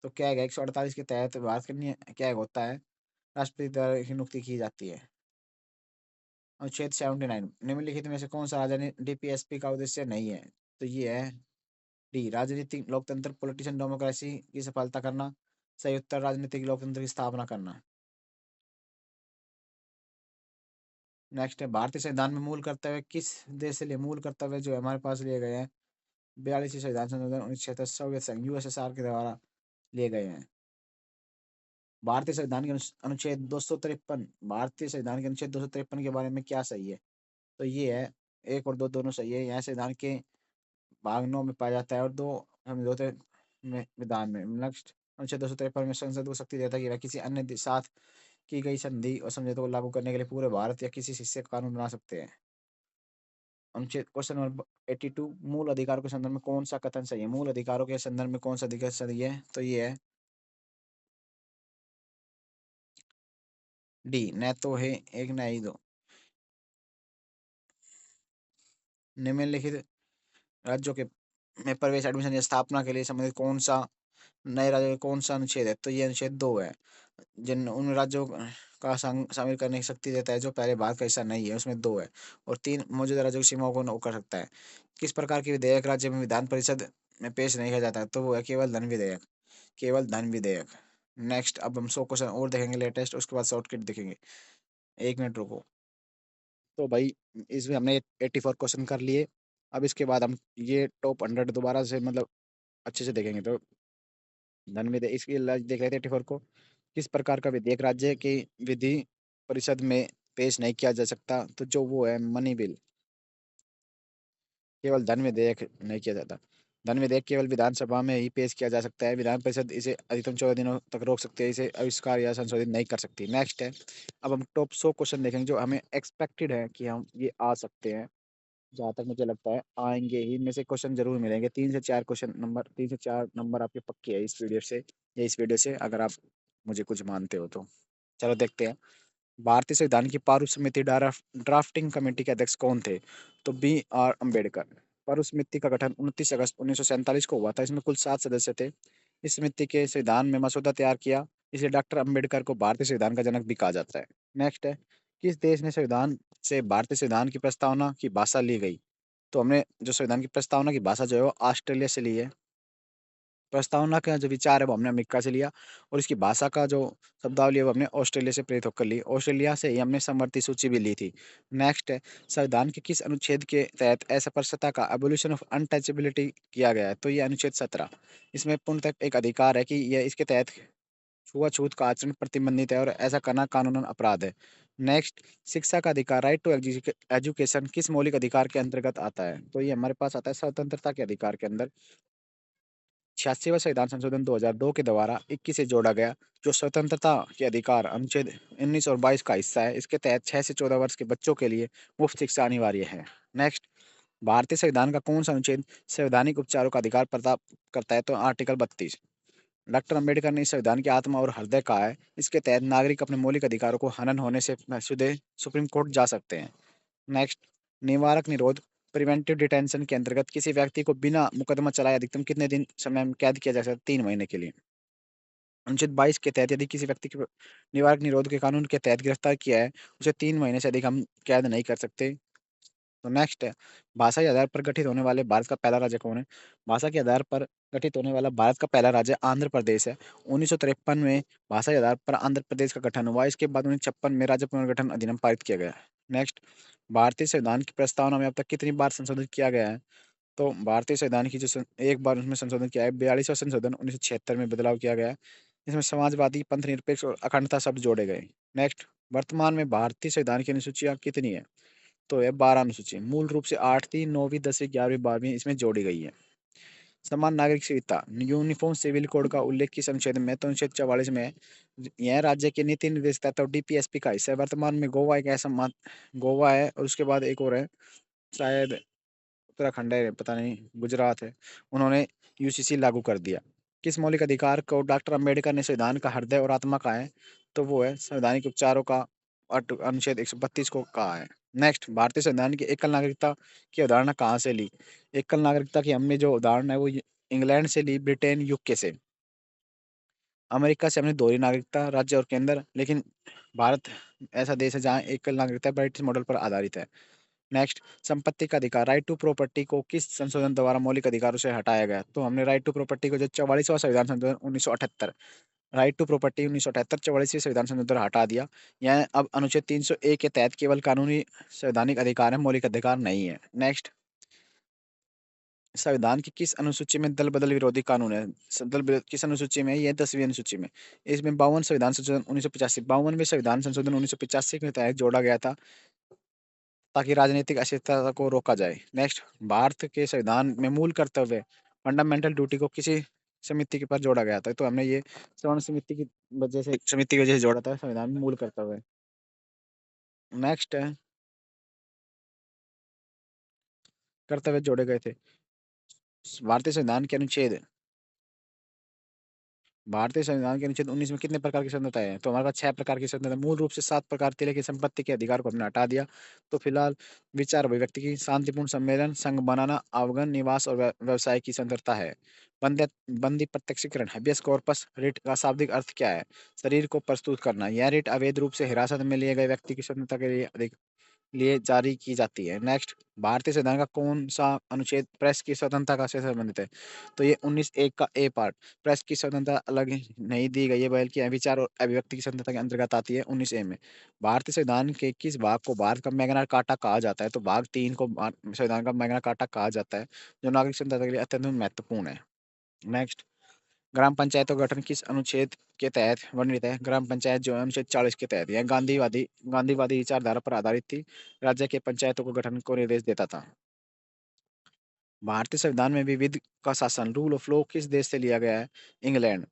तो कैग 148 के तहत भारत के कैग होता है, राष्ट्रपति द्वारा की नियुक्ति की जाती है। अनुच्छेद 79, निम्नलिखित में से कौन सा डीपीएसपी का उद्देश्य नहीं है? तो ये है डी, राजनीतिक लोकतंत्र पॉलिटिशियन डेमोक्रेसी की सफलता करना। सही उत्तर, राजनीतिक लोकतंत्र की स्थापना करना। नेक्स्ट है, भारतीय संविधान में मूल कर्तव्य किस देश से लिए मूल कर्तव्य जो है हमारे पास लिए गए हैं, 42वें संविधान संशोधन 1976 सोवियत संघ यूएसएसआर के द्वारा लिए गए हैं। भारतीय संविधान के अनुच्छेद 253, भारतीय संविधान के अनुच्छेद 253 के बारे में क्या सही है? तो ये है, एक और दो दोनों सही है। यहाँ संविधान के भाग 9 में पाया जाता है और दो समझौते में विधान में। नेक्स्ट, अनुच्छेद 253 में संसद को शक्ति देता है कि वह किसी अन्य साथ की गई संधि और समझौते को लागू करने के लिए पूरे भारत या किसी हिस्से का कानून बना सकते हैं। अनुच्छेद क्वेश्चन नंबर 82, मूल अधिकारों के संदर्भ में कौन सा कथन सही है? मूल अधिकारों के संदर्भ में कौन सा अधिकार सही है? तो ये है डी, न तो है एक न ही दो। निम्नलिखित राज्यों के में प्रवेश, एडमिशन या स्थापना के लिए संबंधित कौन सा नए राज्य का कौन सा अनुच्छेद है? तो ये अनुच्छेद 2 है। जिन उन राज्यों का शामिल करने की शक्ति देता है जो पहले भारत का हिस्सा नहीं है, उसमें 2 है। और 3 मौजूदा राज्यों की सीमाओं को वो कर सकता है। किस प्रकार के विधेयक राज्य में विधान परिषद में पेश नहीं किया जाता है? तो वो है केवल धन विधेयक, केवल धन विधेयक। नेक्स्ट, अब हम 100 क्वेश्चन और देखेंगे लेटेस्ट, उसके बाद शॉर्टकट देखेंगे। 1 मिनट रुको। तो भाई, इसमें हमने 84 क्वेश्चन कर लिए। अब इसके बाद हम ये टॉप 100 दोबारा से मतलब अच्छे से देखेंगे। तो धन विधेयक, इसकी देख रहे थे 84 को। किस प्रकार का विधेयक राज्य की विधि परिषद में पेश नहीं किया जा सकता? तो जो वो है मनी बिल, केवल धन विधेयक नहीं किया जाता। धन विधेयक केवल विधानसभा में ही पेश किया जा सकता है। विधान परिषद इसे अधिकतम 14 दिनों तक रोक सकती है, इसे आविष्कार या संशोधित नहीं कर सकती। नेक्स्ट है, अब हम टॉप 100 क्वेश्चन देखेंगे जो हमें एक्सपेक्टेड है कि हम ये आ सकते हैं। जहाँ तक मुझे लगता है आएंगे ही, इनमें से क्वेश्चन जरूर मिलेंगे। 3 से 4 क्वेश्चन नंबर, 3 से 4 नंबर आपके पक्के है इस वीडियो से, या इस वीडियो से, अगर आप मुझे कुछ मानते हो तो। चलो देखते हैं। भारतीय संविधान की पारुप समिति ड्राफ्टिंग कमेटी के अध्यक्ष कौन थे? तो बी आर अम्बेडकर। पारुप समिति का गठन 29 अगस्त 1947 को हुआ था। इसमें कुल 7 सदस्य थे। इस समिति के संविधान में मसौदा तैयार किया, इसलिए डॉक्टर अम्बेडकर को भारतीय संविधान का जनक भी कहा जाता है। नेक्स्ट है, किस देश ने संविधान से भारतीय संविधान की प्रस्तावना की भाषा ली गई? तो हमने जो संविधान की प्रस्तावना की भाषा जो है वो ऑस्ट्रेलिया से ली है। प्रस्तावना का जो विचार है वो हमने अमेरिका से लिया, और इसकी भाषा का जो शब्दावली है वो हमने ऑस्ट्रेलिया से प्रेरित होकर ली। ऑस्ट्रेलिया से ही हमने समवर्ती सूची भी ली थी। नेक्स्ट है, संविधान के किस अनुच्छेद के तहत असपृश्यता का एबोल्यूशन ऑफ अनटचेबिलिटी किया गया है? तो ये अनुच्छेद 17। इसमें पूर्णतः एक अधिकार है कि यह इसके तहत छुआछूत का आचरण प्रतिबंधित है और ऐसा करना कानूनन अपराध है। नेक्स्ट, शिक्षा का अधिकार, राइट टू एजुकेशन, किस मौलिक अधिकार के अंतर्गत आता है? तो ये हमारे पास आता है स्वतंत्रता के अधिकार के अंदर। 86वां संविधान संशोधन 2002 के द्वारा 21 से जोड़ा गया, जो स्वतंत्रता के अधिकार अनुच्छेद 19 और 22 का हिस्सा है। इसके तहत 6 से 14 वर्ष के बच्चों के लिए मुफ्त शिक्षा अनिवार्य है। नेक्स्ट, भारतीय संविधान का कौन सा अनुच्छेद संवैधानिक उपचारों का अधिकार प्रदान करता है? तो आर्टिकल 32। डॉक्टर अंबेडकर ने इस संविधान की आत्मा और हृदय कहा है। इसके तहत नागरिक अपने मौलिक अधिकारों को हनन होने से सीधे सुप्रीम कोर्ट जा सकते हैं। नेक्स्ट, निवारक निरोध, प्रिवेंटिव डिटेंशन के अंतर्गत किसी व्यक्ति को बिना मुकदमा चलाए अधिकतम कितने दिन समय में कैद किया जा सकता है? 3 महीने के लिए। अनुच्छेद 22 के तहत यदि किसी व्यक्ति को निवारक निरोध के कानून के तहत गिरफ्तार किया है, उसे 3 महीने से अधिक हम कैद नहीं कर सकते। तो नेक्स्ट है, भाषा के आधार पर गठित होने वाले भारत का पहला राज्य कौन है? भाषा के आधार पर गठित होने वाला भारत का पहला राज्य आंध्र प्रदेश है। 1953 में भाषा के आधार पर आंध्र प्रदेश का गठन हुआ। इसके बाद 1956 में राज्य पुनर्गठन अधिनियम पारित किया गया। नेक्स्ट, भारतीय संविधान की प्रस्तावना में अब तक कितनी बार संशोधित किया गया है? तो भारतीय संविधान की एक बार उसमें संशोधन किया है, 42वां संशोधन 1976 में बदलाव किया गया है। इसमें समाजवादी, पंथ निरपेक्ष और अखंडता शब्द जोड़े गए। नेक्स्ट, वर्तमान में भारतीय संविधान की अनुसूचियां कितनी है? तो है 12 अनुसूची। मूल रूप से 8वीं, 9वीं, 10वीं, 11वीं, 12वीं इसमें जोड़ी गई है। समान नागरिक संहिता, यूनिफॉर्म सिविल कोड का उल्लेख किस अनुच्छेद में? तो अनुच्छेद 44 में है। यह राज्य के नीति निर्देशिका तो डीपीएसपी का हिस्सा है। वर्तमान में गोवा एक ऐसा गोवा है, और उसके बाद एक और है, शायद उत्तराखंड है, पता नहीं, गुजरात है। उन्होंने यूसीसी लागू कर दिया। किस मौलिक अधिकार को डॉक्टर अंबेडकर ने संविधान का हृदय और आत्मा कहा है? तो वो है संवैधानिक उपचारों का अनुच्छेद 132 को कहा है। नेक्स्ट, भारतीय संविधान की एकल नागरिकता की अवधारणा कहाँ से ली? एकल नागरिकता की हमने जो उदाहरण है वो इंग्लैंड से ली, ब्रिटेन, यूके से। अमेरिका से हमने दोहरी नागरिकता, राज्य और केंद्र, लेकिन भारत ऐसा देश है जहाँ एकल नागरिकता ब्रिटिश मॉडल पर आधारित है। नेक्स्ट, संपत्ति का अधिकार, राइट टू प्रॉपर्टी को किस संशोधन द्वारा मौलिक अधिकारों से हटाया गया? तो हमने राइट टू प्रॉपर्टी को जो 44वां संविधान संशोधन 1978, राइट टू प्रॉपर्टी 1978 44वें संविधान संशोधन द्वारा हटा दिया। यह अब अनुच्छेद 301 के तहत केवल कानूनी संवैधानिक अधिकार है, मौलिक अधिकार नहीं है। नेक्स्ट, संविधान की किस अनुसूची में दल बदल विरोधी कानून है? किस अनुसूची में है? ये 10वीं अनुसूची में। इसमें 52 संविधान संशोधन 1985, 52वें संविधान संशोधन 1985 के तहत जोड़ा गया था ताकि राजनीतिक अस्थिरता को रोका जाए। नेक्स्ट, भारत के संविधान में मूल कर्तव्य फंडामेंटल ड्यूटी को किसी समिति के पर जोड़ा गया था। तो हमने ये सवर्ण समिति की वजह से जोड़ा था संविधान में मूल कर्तव्य। नेक्स्ट है, कर्तव्य जोड़े गए थे। भारतीय संविधान के अनुच्छेद भारतीय संविधान के अनुच्छेद 19 में कितने प्रकार की स्वतंत्रता है? तो हमारे पास 6 प्रकार की स्वतंत्रता, मूल रूप से 7 प्रकार थी, लेकिन संपत्ति के अधिकार को हमने हटा दिया। तो फिलहाल विचार अभिव्यक्ति की, शांतिपूर्ण सम्मेलन, संघ बनाना, अवगन, निवास और व्यवसाय की स्वतंत्रता है। बंदी बंदी प्रत्यक्षीकरण, हेबियस कॉर्पस, रिट का शाब्दिक अर्थ क्या है? शरीर को प्रस्तुत करना। यह रिट अवैध रूप से हिरासत में लिए गए व्यक्ति की स्वतंत्रता के लिए जारी की जाती है। नेक्स्ट, भारतीय संविधान का कौन सा अनुच्छेद प्रेस की स्वतंत्रता से संबंधित है? तो ये 19(1) का ए पार्ट, प्रेस की स्वतंत्रता अलग नहीं दी गई है, बल्कि विचार और अभिव्यक्ति की स्वतंत्रता के अंतर्गत आती है 19(a) में। भारतीय संविधान के किस भाग को भारत का मैग्ना कार्टा कहा जाता है? तो भाग 3 को संविधान का मैग्ना कार्टा कहा जाता है, जो नागरिक स्वतंत्रता के लिए अत्यंत महत्वपूर्ण है। नेक्स्ट, ग्राम पंचायतों का गठन किस अनुच्छेद के तहत वर्णित है? ग्राम पंचायत जो है अनुच्छेद 40 के तहत। यह गांधीवादी विचारधारा पर आधारित थी, राज्य के पंचायतों को गठन को निर्देश देता था। भारतीय संविधान में विविध का शासन, रूल ऑफ लॉ, किस देश से लिया गया है? इंग्लैंड।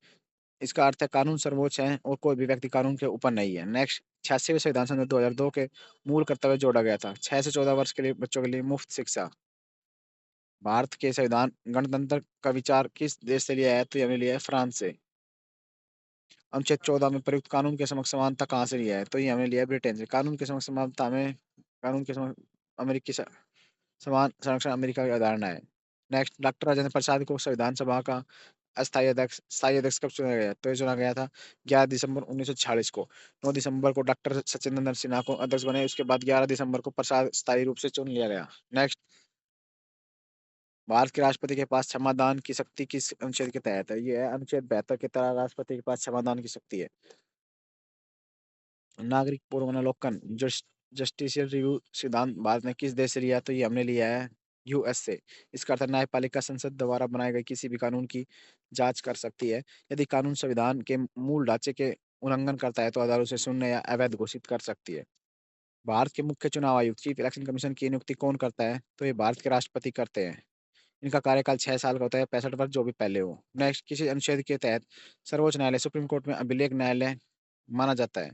इसका अर्थ है कानून सर्वोच्च है और कोई भी व्यक्ति कानून के ऊपर नहीं है। नेक्स्ट, 86वें संविधान संशोधन 2002 के मूल कर्तव्य जोड़ा गया था, 6 से 14 वर्ष के लिए बच्चों के लिए मुफ्त शिक्षा। भारत के संविधान गणतंत्र का विचार किस देश से लिया है? तो ये हमने लिया है फ्रांस से। अनुच्छेद 14 में प्रयुक्त कानून के समक्ष समानता कहाँ से लिया है? तो ये हमने लिया है ब्रिटेन से। कानून के समक्ष अमेरिकी समान संरक्षण अमेरिका की अवधारणा है। नेक्स्ट, डॉक्टर राजेंद्र प्रसाद को संविधान सभा का स्थायी अध्यक्ष कब चुना गया? तो ये चुना गया था 11 दिसंबर 1946 को। 9 दिसंबर को डॉक्टर सचिंद्र सिन्हा को अध्यक्ष बने, उसके बाद 11 दिसंबर को प्रसाद स्थायी रूप से चुन लिया गया। नेक्स्ट, भारत के राष्ट्रपति के पास क्षमादान की शक्ति किस अनुच्छेद के तहत है? ये है अनुच्छेद 72 के तहत राष्ट्रपति के पास क्षमादान की शक्ति है। नागरिक पूर्वावलोकन, जस्टिशियल रिव्यू सिद्धांत भारत ने किस देश से लिया? तो ये हमने लिया है यूएस से। इसका अर्थ है न्यायपालिका संसद द्वारा बनाए गए किसी भी कानून की जांच कर सकती है। यदि कानून संविधान के मूल ढांचे के उल्लंघन करता है तो अदालत उसे शून्य या अवैध घोषित कर सकती है। भारत के मुख्य चुनाव आयुक्त, चीफ इलेक्शन कमीशन की नियुक्ति कौन करता है? तो ये भारत के राष्ट्रपति करते हैं। इनका कार्यकाल 6 साल का होता है, 65 वर्ष जो भी पहले हो। नेक्स्ट, किसी अनुच्छेद के तहत सर्वोच्च न्यायालय सुप्रीम कोर्ट में अभिलेख न्यायालय माना जाता है?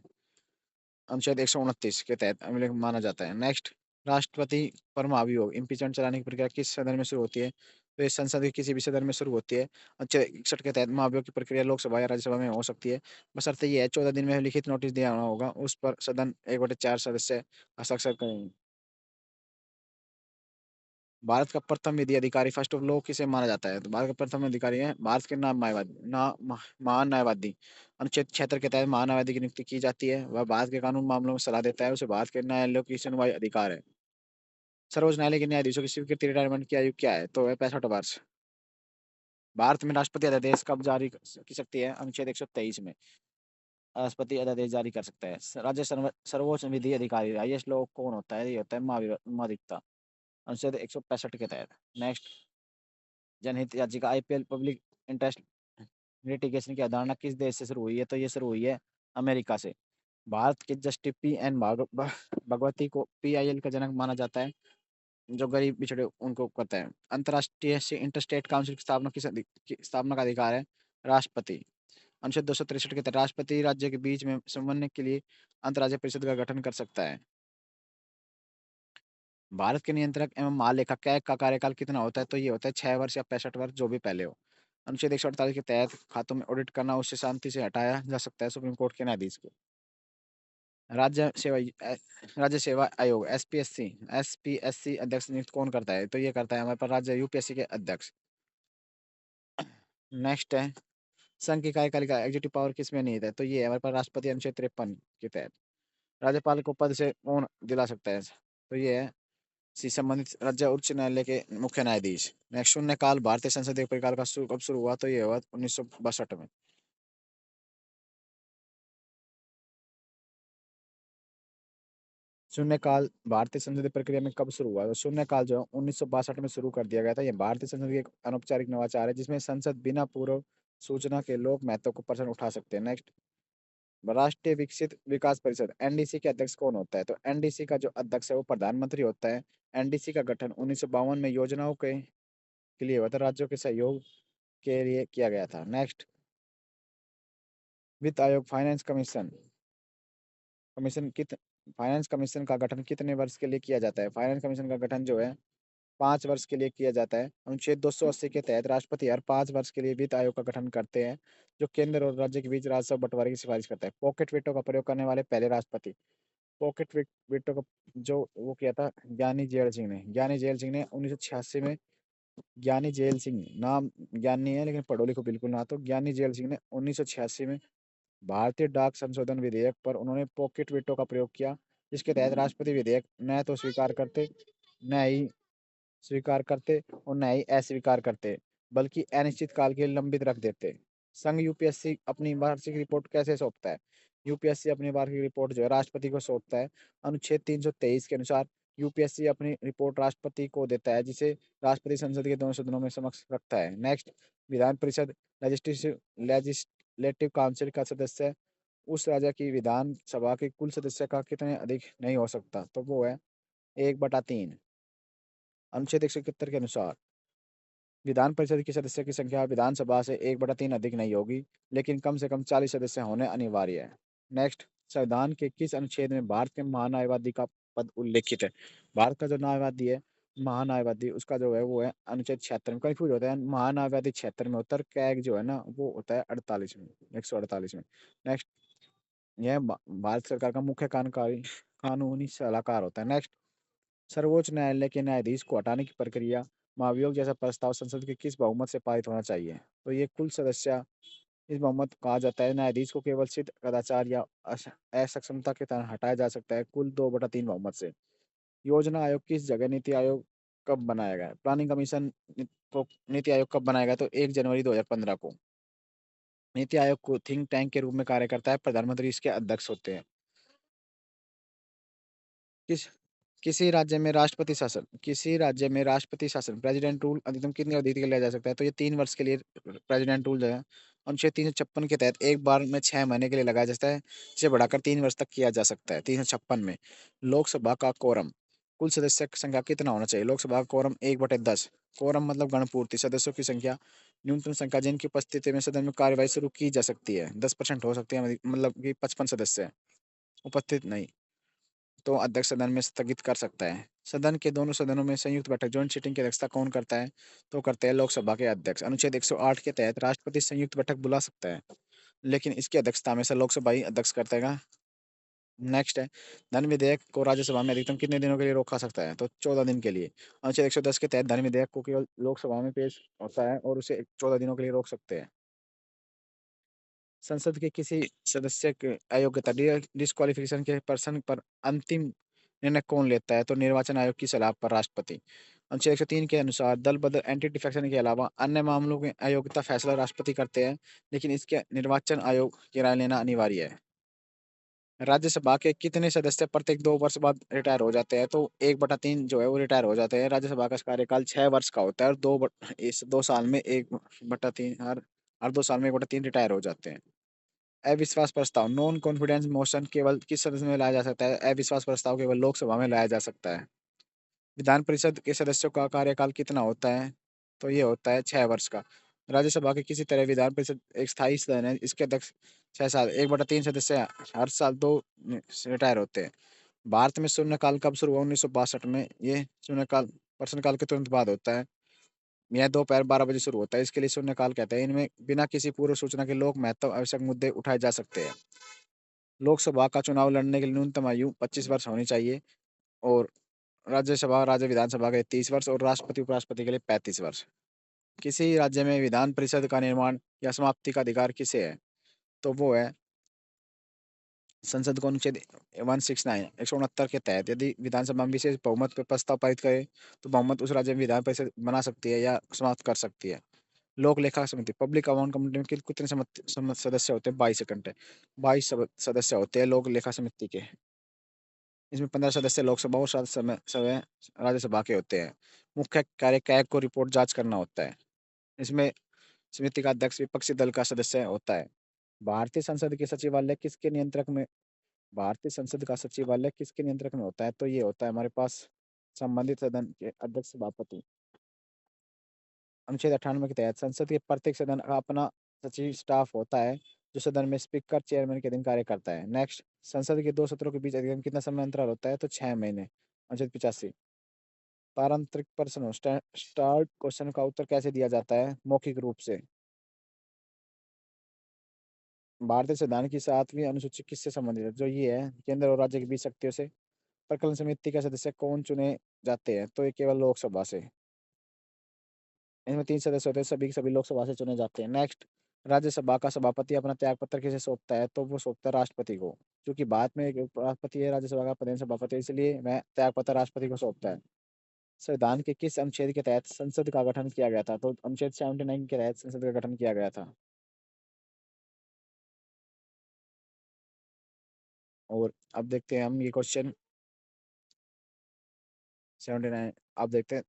अनुच्छेद 129 के तहत अभिलेख माना जाता है। नेक्स्ट, राष्ट्रपति पर महाभियोग इम्पीचमेंट चलाने की प्रक्रिया किस सदन में शुरू होती है? तो ये संसद के किसी भी सदन में शुरू होती है। अनुच्छेद 61 के तहत महाभियोग की प्रक्रिया लोकसभा या राज्यसभा में हो सकती है, बशर्ते ये है 14 दिन में लिखित नोटिस दिया होना होगा, उस पर सदन 1/4 सदस्य हस्ताक्षर करेंगे। भारत का प्रथम विधि अधिकारी, फर्स्ट ऑफ लॉ, किसे माना जाता है? तो भारत का प्रथम अधिकारी है भारत के महान न्यायवादी। अनुच्छेद 76 के तहत महान न्यायवादी की नियुक्ति की जाती है, वह भारत के कानून मामलों में सलाह देता है, उसे भारत के न्यायालयों की सुनवाई अधिकार है। सर्वोच्च न्यायालय के न्यायाधीशों की स्वीकृति रिटायरमेंट की आयु क्या है? तो वह 65 वर्ष। भारत में राष्ट्रपति अध्यादेश कब जारी की सकती है? अनुच्छेद 123 में राष्ट्रपति अध्यादेश जारी कर सकता है। सर्वोच्च विधि अधिकारी, हाईएस्ट लॉ कौन होता है? ये होता है महाधिवक्ता, अनुच्छेद 165 के तहत। नेक्स्ट, जनहित याचिका, आईपीएल, पब्लिक इंटरेस्ट लिटिगेशन की अवधारणा किस देश से शुरू हुई है? तो ये शुरू हुई है अमेरिका से। भारत के जस्टिस भगवती को पीआईएल का जनक माना जाता है, जो गरीब पिछड़े उनको करता है। अंतर्राष्ट्रीय से इंटरस्टेट काउंसिल की की स्थापना का अधिकार है राष्ट्रपति। अनुच्छेद 263 के तहत राष्ट्रपति राज्य के बीच में समन्वय के लिए अंतर्राज्यीय परिषद का गठन कर सकता है। भारत के नियंत्रक एवं महालेखा कैग का कार्यकाल कितना होता है? तो ये होता है 6 वर्ष या 65 वर्ष जो भी पहले हो। अनुच्छेद 148 के तहत खातों में ऑडिट करना, उससे शांति से हटाया जा सकता है सुप्रीम कोर्ट के न्यायाधीश को। राज्य सेवा राज्य सेवा आयोग, एसपीएससी अध्यक्ष नियुक्त कौन करता है? तो ये करता है हमारे पास राज्य यूपीएससी के अध्यक्ष। नेक्स्ट है, संघ की कार्यपालिका एग्जीक्यूटिव पावर किस में निहित है? तो ये है हमारे पास राष्ट्रपति, अनुच्छेद 53 के तहत। राज्यपाल को पद से कौन दिला सकता है? तो ये है संबंधित राज्य उच्च न्यायालय के मुख्य न्यायाधीश। नेक्स्ट, शून्यकाल भारतीय संसदीय परिकाल का कब शुरू हुआ? तो ये हुआ 1962 में। शून्यकाल भारतीय संसदीय प्रक्रिया में कब शुरू हुआ? तो शून्यकाल जो है 1962 में शुरू कर दिया गया था। ये भारतीय संसद की एक अनौपचारिक नवाचार है जिसमें संसद बिना पूर्व सूचना के लोक महत्व को प्रश्न उठा सकते हैं। नेक्स्ट, राष्ट्रीय विकसित विकास परिषद एनडीसी के अध्यक्ष कौन होता है? तो एनडीसी का जो अध्यक्ष है वो प्रधानमंत्री होता है। एनडीसी का गठन 1952 में योजनाओं के लिए हुआ था, राज्यों के सहयोग के लिए किया गया था। नेक्स्ट, वित्त आयोग कमीशन कित फाइनेंस कमीशन का गठन कितने वर्ष के लिए किया जाता है? फाइनेंस कमीशन का गठन जो है 5 वर्ष के लिए किया जाता है। अनुच्छेद 280 के तहत राष्ट्रपति हर 5 वर्ष के लिए वित्त आयोग का गठन करते हैं, जो केंद्र और राज्य के बीच राजस्व बंटवारे की सिफारिश करता है। पॉकेट वेटो का प्रयोग करने वाले पहले राष्ट्रपति, वेटो का जो वो किया था ज्ञानी जेल सिंह ने 1986 में। ज्ञानी जेल सिंह नाम ज्ञानी है लेकिन पढ़ो लिखो बिल्कुल ना, तो ज्ञानी जेल सिंह ने 1986 में भारतीय डाक संशोधन विधेयक पर उन्होंने पॉकेट वेटो का प्रयोग किया, जिसके तहत राष्ट्रपति विधेयक न तो न ही स्वीकार करते और न ही अस्वीकार करते, बल्कि अनिश्चित काल के लिए लंबित रख देते। संघ यूपीएससी अपनी वार्षिक रिपोर्ट कैसे सौंपता है? यूपीएससी अपनी वार्षिक रिपोर्ट जो है राष्ट्रपति को सौंपता है। अनुच्छेद 323 के अनुसार यूपीएससी अपनी रिपोर्ट राष्ट्रपति को देता है, जिसे राष्ट्रपति संसद के दोनों सदनों में समक्ष रखता है। Next, Vidhan Parishad legislative council का सदस्य उस राज्य की विधान सभा के कुल सदस्य का कितने अधिक नहीं हो सकता? तो वो है 1/3। अनुच्छेद 171 के अनुसार विधान परिषद के सदस्य की संख्या विधानसभा से 1/3 अधिक नहीं होगी, लेकिन कम से कम 40 सदस्य होने अनिवार्य है। नेक्स्ट, संविधान के किस अनुच्छेद में भारत के महान्यायवादी का पद उल्लेखित है? भारत का जो न्यायवादी है, महान्यायवादी, उसका जो है वो है अनुच्छेद 76 में। कंफ्यूज होता है, महान्यायवादी 76 में होता है, कैग जो है ना वो होता है 48 में, 148 में। नेक्स्ट, यह भारत सरकार का मुख्य कानूनी सलाहकार होता है। नेक्स्ट, सर्वोच्च न्यायालय के न्यायाधीश को हटाने की प्रक्रिया महाभियोग जैसा प्रस्ताव संसद के किस बहुमत से पारित होना चाहिए? तो ये कुल सदस्य इस बहुमत कहा जाता है। न्यायाधीश को केवल सिद्ध कदाचार या असक्षमता के कारण हटाया जा सकता है कुल 2/3 बहुमत से। योजना आयोग किस जगह नीति आयोग कब बनाया गया? प्लानिंग कमीशन को नीति आयोग कब बनाया गया? तो 1 जनवरी 2015 को। नीति आयोग को थिंक टैंक के रूप में कार्य करता है, प्रधानमंत्री इसके अध्यक्ष होते हैं। किस किसी राज्य में राष्ट्रपति शासन प्रेसिडेंट रूल अधिकतम कितनी अवधि के लिए लिया जा सकता है? तो ये 3 वर्ष के लिए प्रेसिडेंट रूल जो है अनुच्छेद 356 के तहत एक बार में 6 महीने के लिए लगाया जाता है, जिसे बढ़ाकर 3 वर्ष तक किया जा सकता है। 356 में लोकसभा का कोरम, कुल सदस्य की संख्या कितना होना चाहिए? लोकसभा का कोरम 1/10। कोरम मतलब गणपूर्ति, सदस्यों की संख्या, न्यूनतम संख्या जिनकी उपस्थिति में सदन में कार्यवाही शुरू की जा सकती है 10% हो सकती है, मतलब कि 55 सदस्य उपस्थित नहीं तो अध्यक्ष सदन में स्थगित कर सकता है। सदन के दोनों सदनों में संयुक्त बैठक जॉइंट सिटिंग की अध्यक्षता कौन करता है? तो करते हैं लोकसभा के अध्यक्ष। अनुच्छेद 108 के तहत राष्ट्रपति संयुक्त बैठक बुला सकता है, लेकिन इसकी अध्यक्षता हमेशा लोकसभा ही अध्यक्ष करता है। नेक्स्ट है, धन विधेयक को राज्यसभा में अधिकतम कितने दिनों के लिए रोका सकता है? तो 14 दिन के लिए। अनुच्छेद 110 के तहत धन विधेयक को केवल लोकसभा में पेश होता है और उसे 14 दिनों के लिए रोक सकते हैं। संसद के किसी सदस्य के अयोग्यता डिस्क्वालिफिकेशन के पर्सन पर अंतिम निर्णय कौन लेता है? तो निर्वाचन आयोग की सलाह पर राष्ट्रपति। अनुच्छेद 103 के अनुसार दल बदल एंटी डिफेक्शन के अलावा अन्य मामलों में अयोग्यता फैसला राष्ट्रपति करते हैं, लेकिन इसके निर्वाचन आयोग की राय लेना अनिवार्य है। राज्यसभा के कितने सदस्य प्रत्येक 2 वर्ष बाद रिटायर हो जाते हैं? तो 1/3 जो है वो रिटायर हो जाते हैं। राज्यसभा का कार्यकाल 6 वर्ष का होता है और इस 2 साल में 1/3 हर 2 साल में 1/3 रिटायर हो जाते हैं। अविश्वास प्रस्ताव नॉन कॉन्फिडेंस मोशन केवल किस सदन में लाया जा सकता है? अविश्वास प्रस्ताव केवल लोकसभा में लाया जा सकता है। विधान परिषद के सदस्यों का कार्यकाल कितना होता है? तो ये होता है 6 वर्ष का। राज्यसभा के किसी तरह विधान परिषद एक स्थायी सदन है, इसके अध्यक्ष 6 साल 1/3 सदस्य हर साल दो रिटायर होते हैं। भारत में शून्यकाल कब शुरू हुआ? 1962 में। ये शून्यकाल प्रश्नकाल के तुरंत बाद होता है। यह दोपहर 12 बजे शुरू होता है, इसके लिए शून्यकाल कहते हैं। इनमें बिना किसी पूर्व सूचना के लोक महत्व आवश्यक मुद्दे उठाए जा सकते हैं। लोकसभा का चुनाव लड़ने के लिए न्यूनतम आयु 25 वर्ष होनी चाहिए और राज्यसभा राज्य विधानसभा के लिए 30 वर्ष और राष्ट्रपति उपराष्ट्रपति के लिए 35 वर्ष। किसी राज्य में विधान परिषद का निर्माण या समाप्ति का अधिकार किसे है? तो वो है संसद को। अनुच्छेद 169 169 के तहत यदि विधानसभा में विशेष बहुमत पर प्रस्ताव पारित करे तो बहुमत उस राज्य में विधान परिषद बना सकती है या समाप्त कर सकती है। लोक लेखा समिति पब्लिक अकाउंट कमेटी में कितने सदस्य होते हैं? 22 घंटे 22 सदस्य होते हैं लोक लेखा समिति के। इसमें 15 सदस्य लोकसभा और 7 समय राज्यसभा के होते हैं। मुख्य कार्य कैग को रिपोर्ट जांच करना होता है। इसमें समिति का अध्यक्ष विपक्षी दल का सदस्य होता है। भारतीय संसद के सचिवालय किसके नियंत्रक में भारतीय संसद का सचिवालय किसके नियंत्रक में होता है? तो ये होता है हमारे पास संबंधित सदन के अध्यक्ष सभापति। अनुच्छेद 98 के तहत संसद के प्रत्येक सदन का अपना सचिव स्टाफ होता है, जो सदन में स्पीकर चेयरमैन के अधीन कार्य करता है। नेक्स्ट, संसद के दो सत्रों के बीच अधिकतम कितना समय अंतराल होता है? तो 6 महीने। अनुच्छेद 85। पारंपरिक प्रश्न स्टार्ट क्वेश्चन का उत्तर कैसे दिया जाता है? मौखिक रूप से। भारतीय संविधान की 7वीं अनुसूची किससे संबंधित है? जो ये है, केंद्र और राज्य के बीच शक्तियों से। प्रकलन समिति के सदस्य कौन चुने जाते हैं? तो ये केवल लोकसभा से। इनमें 3 सदस्य होते हैं, सभी के सभी लोकसभा से चुने जाते हैं। नेक्स्ट, राज्यसभा का सभापति अपना त्यागपत्र किसे सौंपता है? तो वो सौंपता है राष्ट्रपति को। क्योंकि बाद में एक उपराष्ट्रपति है राज्यसभा का प्रधान सभापति, इसलिए वह त्यागपत्र राष्ट्रपति को सौंपता है। संविधान के किस अनुच्छेद के तहत संसद का गठन किया गया था? तो अनुच्छेद 79 के तहत संसद का गठन किया गया था। और अब देखते हैं हम ये क्वेश्चन 79। अब देखते हैं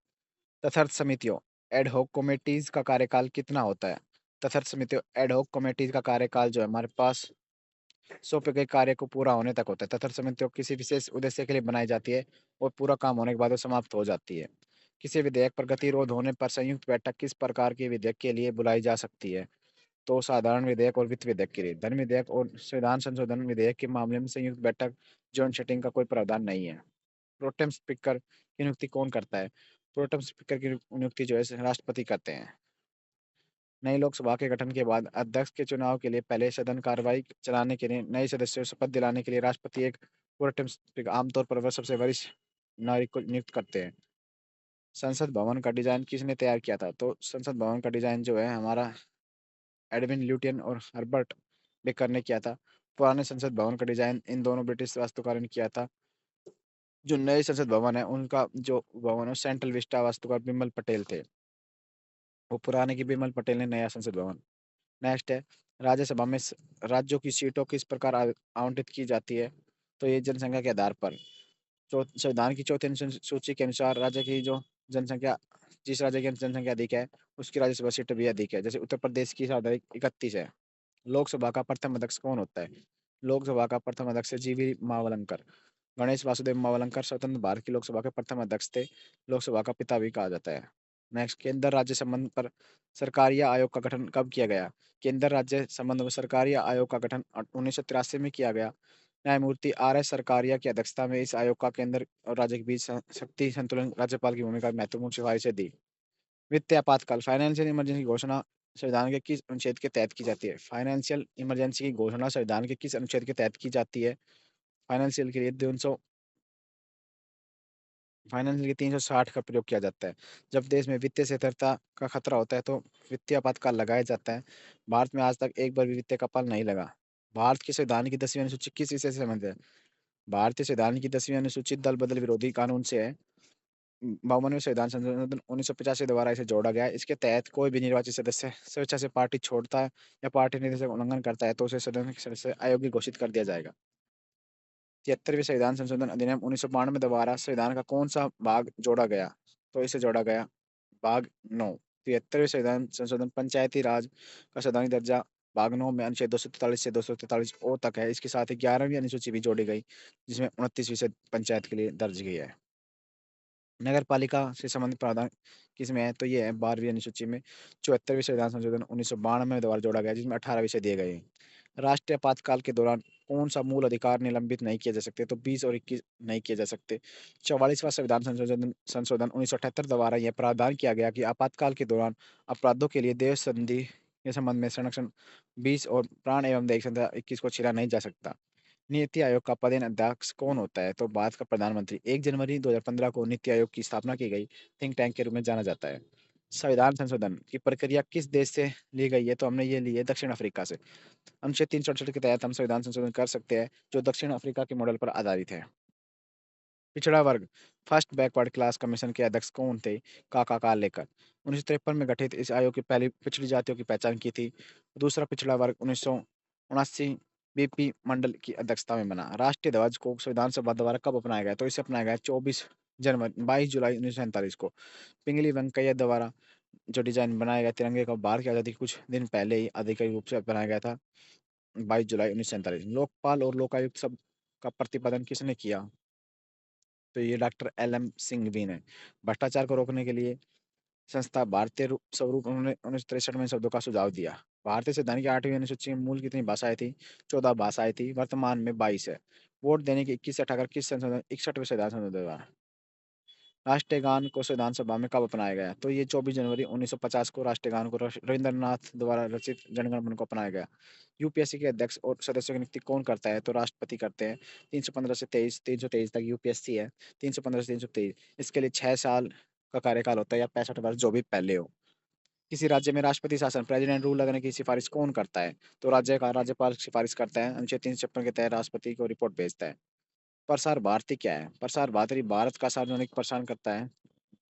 तथर्थ समितियों एड हॉक कमेटीज का कार्यकाल कितना होता है? तथर्थ समितियों एड हॉक कमेटीज का कार्यकाल जो है हमारे पास सौंपे गए कार्य को पूरा होने तक होता है। तथर्थ समितियों किसी विशेष उद्देश्य के लिए बनाई जाती है और पूरा काम होने के बाद वो समाप्त हो जाती है। किसी विधेयक पर गतिरोध होने पर संयुक्त बैठक किस प्रकार के विधेयक के लिए बुलाई जा सकती है? तो साधारण विधेयक और वित्त विधेयक के लिए। धन विधेयक और संविधान संशोधन विधेयक के मामले में संयुक्त बैठक जॉइंट सिटिंग का कोई प्रावधान नहीं है। प्रोटेम स्पीकर की नियुक्ति कौन करता है? प्रोटेम स्पीकर की नियुक्ति जो है राष्ट्रपति करते हैं। नई लोकसभा के गठन के बाद अध्यक्ष के चुनाव के लिए पहले सदन कार्रवाई चलाने के लिए नए सदस्यों को शपथ दिलाने के लिए राष्ट्रपति एक प्रोटेम स्पीकर आमतौर पर वह सबसे वरिष्ठ नागरिक को नियुक्त करते हैं। संसद भवन का डिजाइन किसने तैयार किया था? तो संसद भवन का डिजाइन जो है हमारा एडविन ल्यूटियन और हर्बर्ट बेकर ने किया था। पुराने संसद भवन का डिजाइन इन दोनों ब्रिटिश वास्तुकारों ने किया था। जो नए संसद भवन है उनका जो भवन है सेंट्रल विस्टा वास्तुकार बिमल पटेल थे। वो पुराने की बिमल पटेल ने नया संसद भवन। नेक्स्ट है राज्यसभा में राज्यों की सीटों किस प्रकार आवंटित की जाती है? तो ये जनसंख्या के आधार पर। संविधान की चौथी सूची के अनुसार राज्य की जो जनसंख्या जिस राज्य की जनसंख्या अधिक है उसकी राज्यसभा सीट भी अधिक है। जैसे उत्तर प्रदेश की सर्वाधिक 31 है। लोकसभा का प्रथम अध्यक्ष कौन होता है? लोकसभा का प्रथम अध्यक्ष जीवी मावलंकर। गणेश वासुदेव मावलंकर स्वतंत्र भारत की लोकसभा के प्रथम अध्यक्ष थे। लोकसभा का पिता भी कहा जाता है। नेक्स्ट, केंद्र राज्य संबंध पर सरकारीय आयोग का गठन कब किया गया? केंद्र राज्य संबंध में सरकारीय आयोग का गठन 1983 में किया गया। न्यायमूर्ति आर एस सरकारिया की अध्यक्षता में इस आयोग का केंद्र और राज्य के बीच शक्ति संतुलन राज्यपाल की भूमिका महत्वपूर्ण सिफारिशें दी। वित्तीय आपातकाल फाइनेंशियल इमरजेंसी की घोषणा संविधान के किस अनुच्छेद के तहत की जाती है? फाइनेंशियल इमरजेंसी की घोषणा संविधान के किस अनुच्छेद के तहत की जाती है? फाइनेंशियल के लिए 300 फाइनेंशियल के 360 का प्रयोग किया जाता है। जब देश में वित्तीय स्थिरता का खतरा होता है तो वित्तीय आपातकाल लगाया जाता है। भारत में आज तक एक बार भी वित्तीय आपात नहीं लगा। भारत के संविधान की 10वीं अनुसूची किस विषय से संबंधित है? भारतीय संविधान की 10वीं अनुसूची दल बदल विरोधी कानून से है। 52वें संविधान संशोधन 1985 द्वारा इसे जोड़ा गया है। इसके तहत कोई भी निर्वाचित सदस्य स्वेच्छा से पार्टी छोड़ता है या पार्टी नीति से उल्लंघन करता है तो उसे सदन के सदस्य अयोग्य घोषित कर दिया जाएगा। 73वें संविधान संशोधन अधिनियम 1992 द्वारा संविधान का कौन सा भाग जोड़ा गया? तो इसे जोड़ा गया भाग 9। 73वें संविधान संशोधन पंचायती राज का संवैधानिक दर्जा भाग 9 में अनुच्छेद 243 से 243 ओ तक है। इसके साथ ही 11वीं अनुसूची भी जोड़ी गई जिसमें 29 विषय पंचायत के लिए दर्ज की है। नगर पालिका से संबंधित प्रावधान किसमें है? तो ये है 12वीं अनुसूची में। 74वें संविधान संशोधन 1992 में द्वारा जोड़ा गया जिसमें 18 विषय दिए गए हैं। राष्ट्रीय आपातकाल के दौरान कौन सा मूल अधिकार निलंबित नहीं किए जा सकते? तो 20 और 21 नहीं किए जा सकते। 44वां संविधान संशोधन संशोधन 1978 द्वारा यह प्रावधान किया गया कि आपातकाल के दौरान अपराधों के लिए देश संधि के संबंध में संरक्षण 20 और प्राण एवं देह संहिता 21 को छीना नहीं जा सकता। नीति आयोग का पदेन अध्यक्ष कौन होता है? तो भारत का प्रधानमंत्री। 1 जनवरी 2015 को नीति आयोग की स्थापना की गई थिंक टैंक के रूप में जाना जाता है। संविधान संशोधन की प्रक्रिया किस देश से ली गई है? तो हमने ये ली है दक्षिण अफ्रीका से। अनुच्छेद 368 के तहत हम संविधान संशोधन कर सकते हैं जो दक्षिण अफ्रीका के मॉडल पर आधारित है। पिछड़ा वर्ग फर्स्ट बैकवर्ड क्लास कमीशन के अध्यक्ष कौन थे? काका कालेकर। 1953 में गठित इस आयोग की पहली पिछड़ी जातियों की पहचान की थी। दूसरा पिछड़ा वर्ग 1979 बीपी मंडल की अध्यक्षता में बना। राष्ट्रीय ध्वज को संविधान सभा द्वारा कब अपनाया गया? तो इसे अपनाया गया 22 जुलाई 1947 को। पिंगली वेंकैया द्वारा जो डिजाइन बनाया गया तिरंगे का भारत की आजादी के कुछ दिन पहले ही आधिकारिक रूप से बनाया गया था, 22 जुलाई 1947। लोकपाल और लोकायुक्त सब का प्रतिपादन किसने किया? तो ये डॉक्टर LM सिंघवी ने। भ्रष्टाचार को रोकने के लिए संस्था भारतीय स्वरूप उन्होंने 1963 में शब्दों का सुझाव दिया। भारतीय संविधान की 8वीं अनुसूची में मूल कितनी भाषाएं थी? 14 भाषाएं थी, वर्तमान में 22 है। वोट देने की 21 से हटाकर किस संशोधन 61वें संविधान संशोधन द्वारा राष्ट्रीय गान को संविधान सभा में कब अपनाया गया? तो ये 24 जनवरी 1950 को राष्ट्रीय गान को रविंद्रनाथ द्वारा रचित जनगण मन को अपनाया गया। यूपीएससी के अध्यक्ष और सदस्यों की नियुक्ति कौन करता है? तो राष्ट्रपति करते हैं। 315 से 323 तक यूपीएससी है। 315 से 323 इसके लिए 6 साल का कार्यकाल होता है या 65 वर्ष जो भी पहले हो। किसी राज्य में राष्ट्रपति शासन प्रेसिडेंट रूल लगाने की सिफारिश कौन करता है? तो राज्य का राज्यपाल सिफारिश करता है। अनुच्छेद 356 के तहत राष्ट्रपति को रिपोर्ट भेजता है। प्रसार भारती क्या है? प्रसार भारती भारत का सार्वजनिक प्रसारण करता है।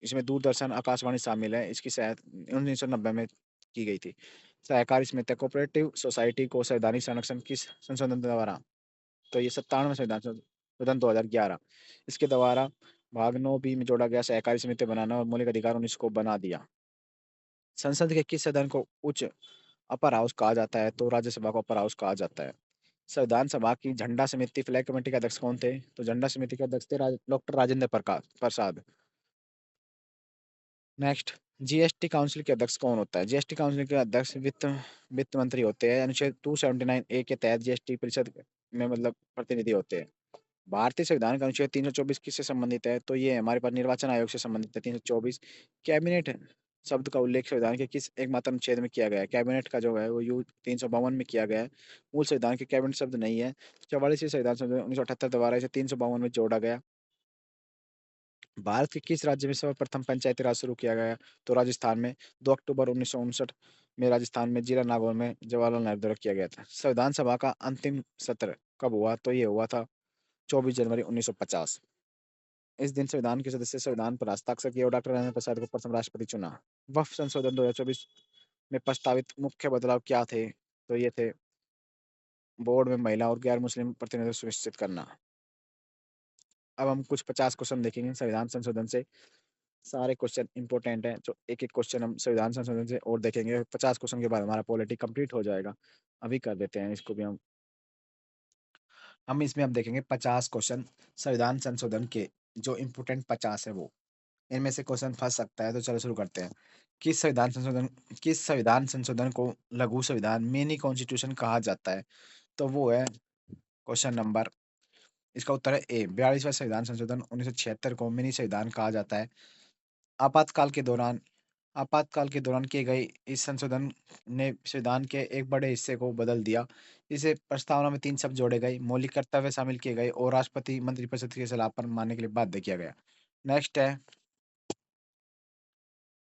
इसमें दूरदर्शन आकाशवाणी शामिल है। इसकी शायद 1990 में की गई थी। सहकारी समिति कोऑपरेटिव सोसाइटी को संवैधानिक संरक्षण किस संशोधन द्वारा? तो ये 97वें संविधान संशोधन 2011। इसके द्वारा भाग 9 बी में जोड़ा गया सहकारी समिति बनाना और मौलिक अधिकार 19 को बना दिया। संसद के किस सदन को उच्च अपर हाउस कहा जाता है? तो राज्यसभा को अपर हाउस कहा जाता है। संविधान सभा की झंडा समिति फ्लैग कमेटी के अध्यक्ष कौन थे? तो झंडा समिति के अध्यक्ष थे doctor Rajendra Prasad. Next, GST council के अध्यक्ष कौन होता है? जीएसटी काउंसिल के अध्यक्ष वित्त मंत्री होते हैं। अनुच्छेद 279A के तहत जीएसटी परिषद में मतलब प्रतिनिधि होते हैं। भारतीय संविधान का अनुच्छेद 324 किससे संबंधित है? तो ये हमारे पास निर्वाचन आयोग से संबंधित है। 324 कैबिनेट शब्द का उल्लेख संविधान के किस एकमात्र अनुच्छेद में किया गया है? कैबिनेट का जो है वो यू 352 में किया गया है। मूल संविधान के कैबिनेट शब्द नहीं है। 44वें संविधान संशोधन 1978 द्वारा इसे 352 में जोड़ा गया। भारत के किस राज्य में सर्वप्रथम पंचायती राज शुरू किया गया? तो राजस्थान में 2 अक्टूबर 1959 में राजस्थान में जिला नागौर में जवाहरलाल नेहरू द्वारा किया गया था। संविधान सभा का अंतिम सत्र कब हुआ? तो ये हुआ था 24 जनवरी 1950। इस दिन संविधान के सदस्य संविधान पर हस्ताक्षर किए और डॉक्टर राजेंद्र प्रसाद को प्रथम राष्ट्रपति चुना। वक्फ संशोधन 2024 में प्रस्तावित मुख्य बदलाव क्या थे? तो ये थे बोर्ड में महिला और गैर मुस्लिम प्रतिनिधित्व सुनिश्चित करना। अब हम कुछ 50 क्वेश्चन देखेंगे संविधान संशोधन से। सारे क्वेश्चन इंपॉर्टेंट हैं, जो एक एक क्वेश्चन हम संविधान संशोधन से और देखेंगे। 50 क्वेश्चन के बाद हमारा पॉलिटी कंप्लीट हो जाएगा। अभी कर देते हैं इसको भी हम इसमें अब देखेंगे 50 क्वेश्चन संविधान संशोधन के, जो इम्पोर्टेंट 50 है वो। इनमें से क्वेश्चन फंस सकता है, तो चलो शुरू करते हैं। किस संविधान संशोधन किस संविधान संशोधन को लघु संविधान मिनी कॉन्स्टिट्यूशन कहा जाता है? तो वो है क्वेश्चन नंबर, इसका उत्तर है ए। 42वां संविधान संशोधन 1976 को मिनी संविधान कहा जाता है। आपातकाल के दौरान आपातकाल के दौरान किए गए इस संशोधन ने संविधान के एक बड़े हिस्से को बदल दिया। इसे प्रस्तावना में 3 शब्द जोड़े गए, मौलिक कर्तव्य शामिल किए गए और राष्ट्रपति मंत्रिपरिषद की सलाह पर मानने के लिए बाध्य किया गया। नेक्स्ट है,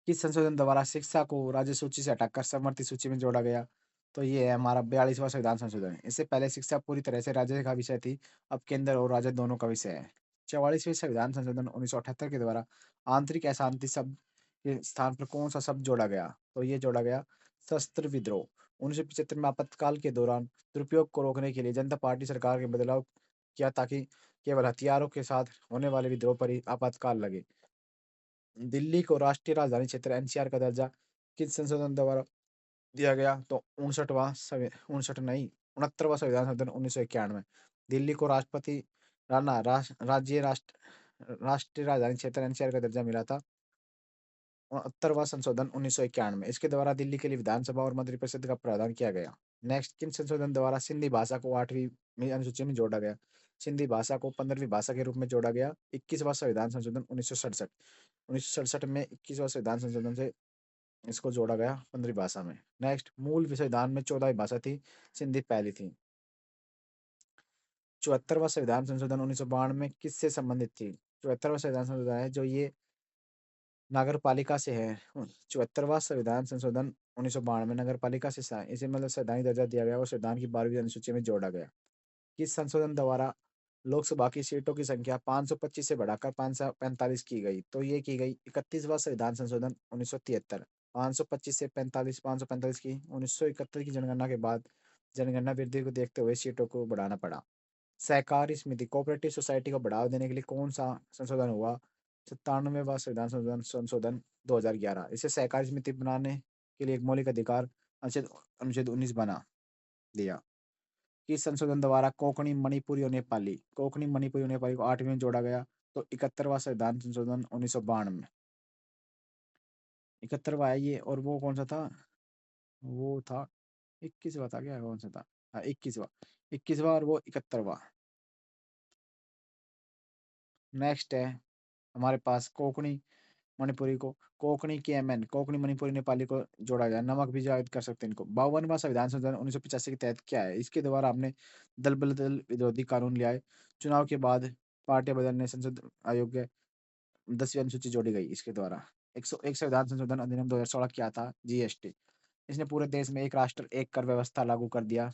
किस संशोधन द्वारा शिक्षा को राज्य सूची से हटाकर समवर्ती सूची में जोड़ा गया? तो ये है हमारा 42वां संविधान संशोधन। इससे पहले शिक्षा पूरी तरह से राज्य का विषय थी, अब केंद्र और राज्य दोनों का विषय है। 44वें संविधान संशोधन 1978 के द्वारा आंतरिक अशांति शब्द के स्थान पर कौन सा शब्द जोड़ा गया? तो ये जोड़ा गया शस्त्र विद्रोह। 1975 में आपातकाल के दौरान दुरुपयोग को रोकने के लिए जनता पार्टी सरकार के बदलाव किया, ताकि केवल हथियारों के साथ होने वाले विद्रोह पर ही आपातकाल लगे। दिल्ली को राष्ट्रीय राजधानी क्षेत्र एनसीआर का दर्जा किस संशोधन द्वारा दिया गया? तो 59 नहीं, 69वां संविधान संशोधन 1991। दिल्ली को राष्ट्रपति राष्ट्रीय राजधानी क्षेत्र एनसीआर का दर्जा मिला था 69वां संशोधन 1991 में। इसके द्वारा दिल्ली के लिए विधानसभा और मंत्रिपरिषद का प्रावधान किया गया। नेक्स्ट, किन संशोधन द्वारा सिंधी भाषा को 8वीं में अनुसूची में जोड़ा गया? सिंधी भाषा को 15वीं भाषा के रूप में जोड़ा गया 21वां संविधान संशोधन 1967। 1967 में 21वां संविधान संशोधन से इसको जोड़ा गया 15वीं भाषा में। नेक्स्ट, मूल संविधान में 14वीं भाषा थी, सिंधी पहली थी। 74वां संविधान संशोधन 1992 में किससे संबंधित थी? 74वां संविधान संशोधन है जो ये नगर पालिका से है। 74वां संविधान संशोधन 1992 नगर पालिका से इसे मतलब संवैधानिक दर्जा दिया गया और संविधान की 12वीं अनुसूची में जोड़ा गया। किस संशोधन द्वारा लोकसभा की सीटों की संख्या 525 से बढ़ाकर 545 की गई? तो ये की गई 31वां संविधान संशोधन 1973। 525 से 45 545 की 1971 की जनगणना के बाद जनगणना वृद्धि को देखते हुए सीटों को बढ़ाना पड़ा। सहकारी समिति कोऑपरेटिव सोसाइटी को बढ़ावा देने के लिए कौन सा संशोधन हुआ? 97वां संविधान संशोधन संशोधन 2011। इसे सहकारी समिति बनाने के लिए एक मौलिक अधिकार अनुच्छेद अनुच्छेद 19 बना दिया। किस संशोधन द्वारा कोंकणी मणिपुरी और नेपाली को 8वीं में जोड़ा गया? तो 71वां संविधान संशोधन 1992 में। 71वां है ये, और वो कौन सा था? वो था 21वां था क्या? कौन सा था? हाँ 21वां। 21वां और वो 71वां। नेक्स्ट है हमारे पास कोंकणी मणिपुरी नेपाली को जोड़ा गया। नमक भी जायद कर सकते हैं इनको। 52वां संविधान संशोधन 1985 के तहत क्या है? इसके द्वारा हमने दल बदल विरोधी कानून लिया है। चुनाव के बाद पार्टियां बदलने संसद आयोग के 10वीं अनुसूची जोड़ी गई इसके द्वारा। 101 संविधान संशोधन अधिनियम 2016 क्या था? जीएसटी। इसने पूरे देश में एक राष्ट्र एक कर व्यवस्था लागू कर दिया।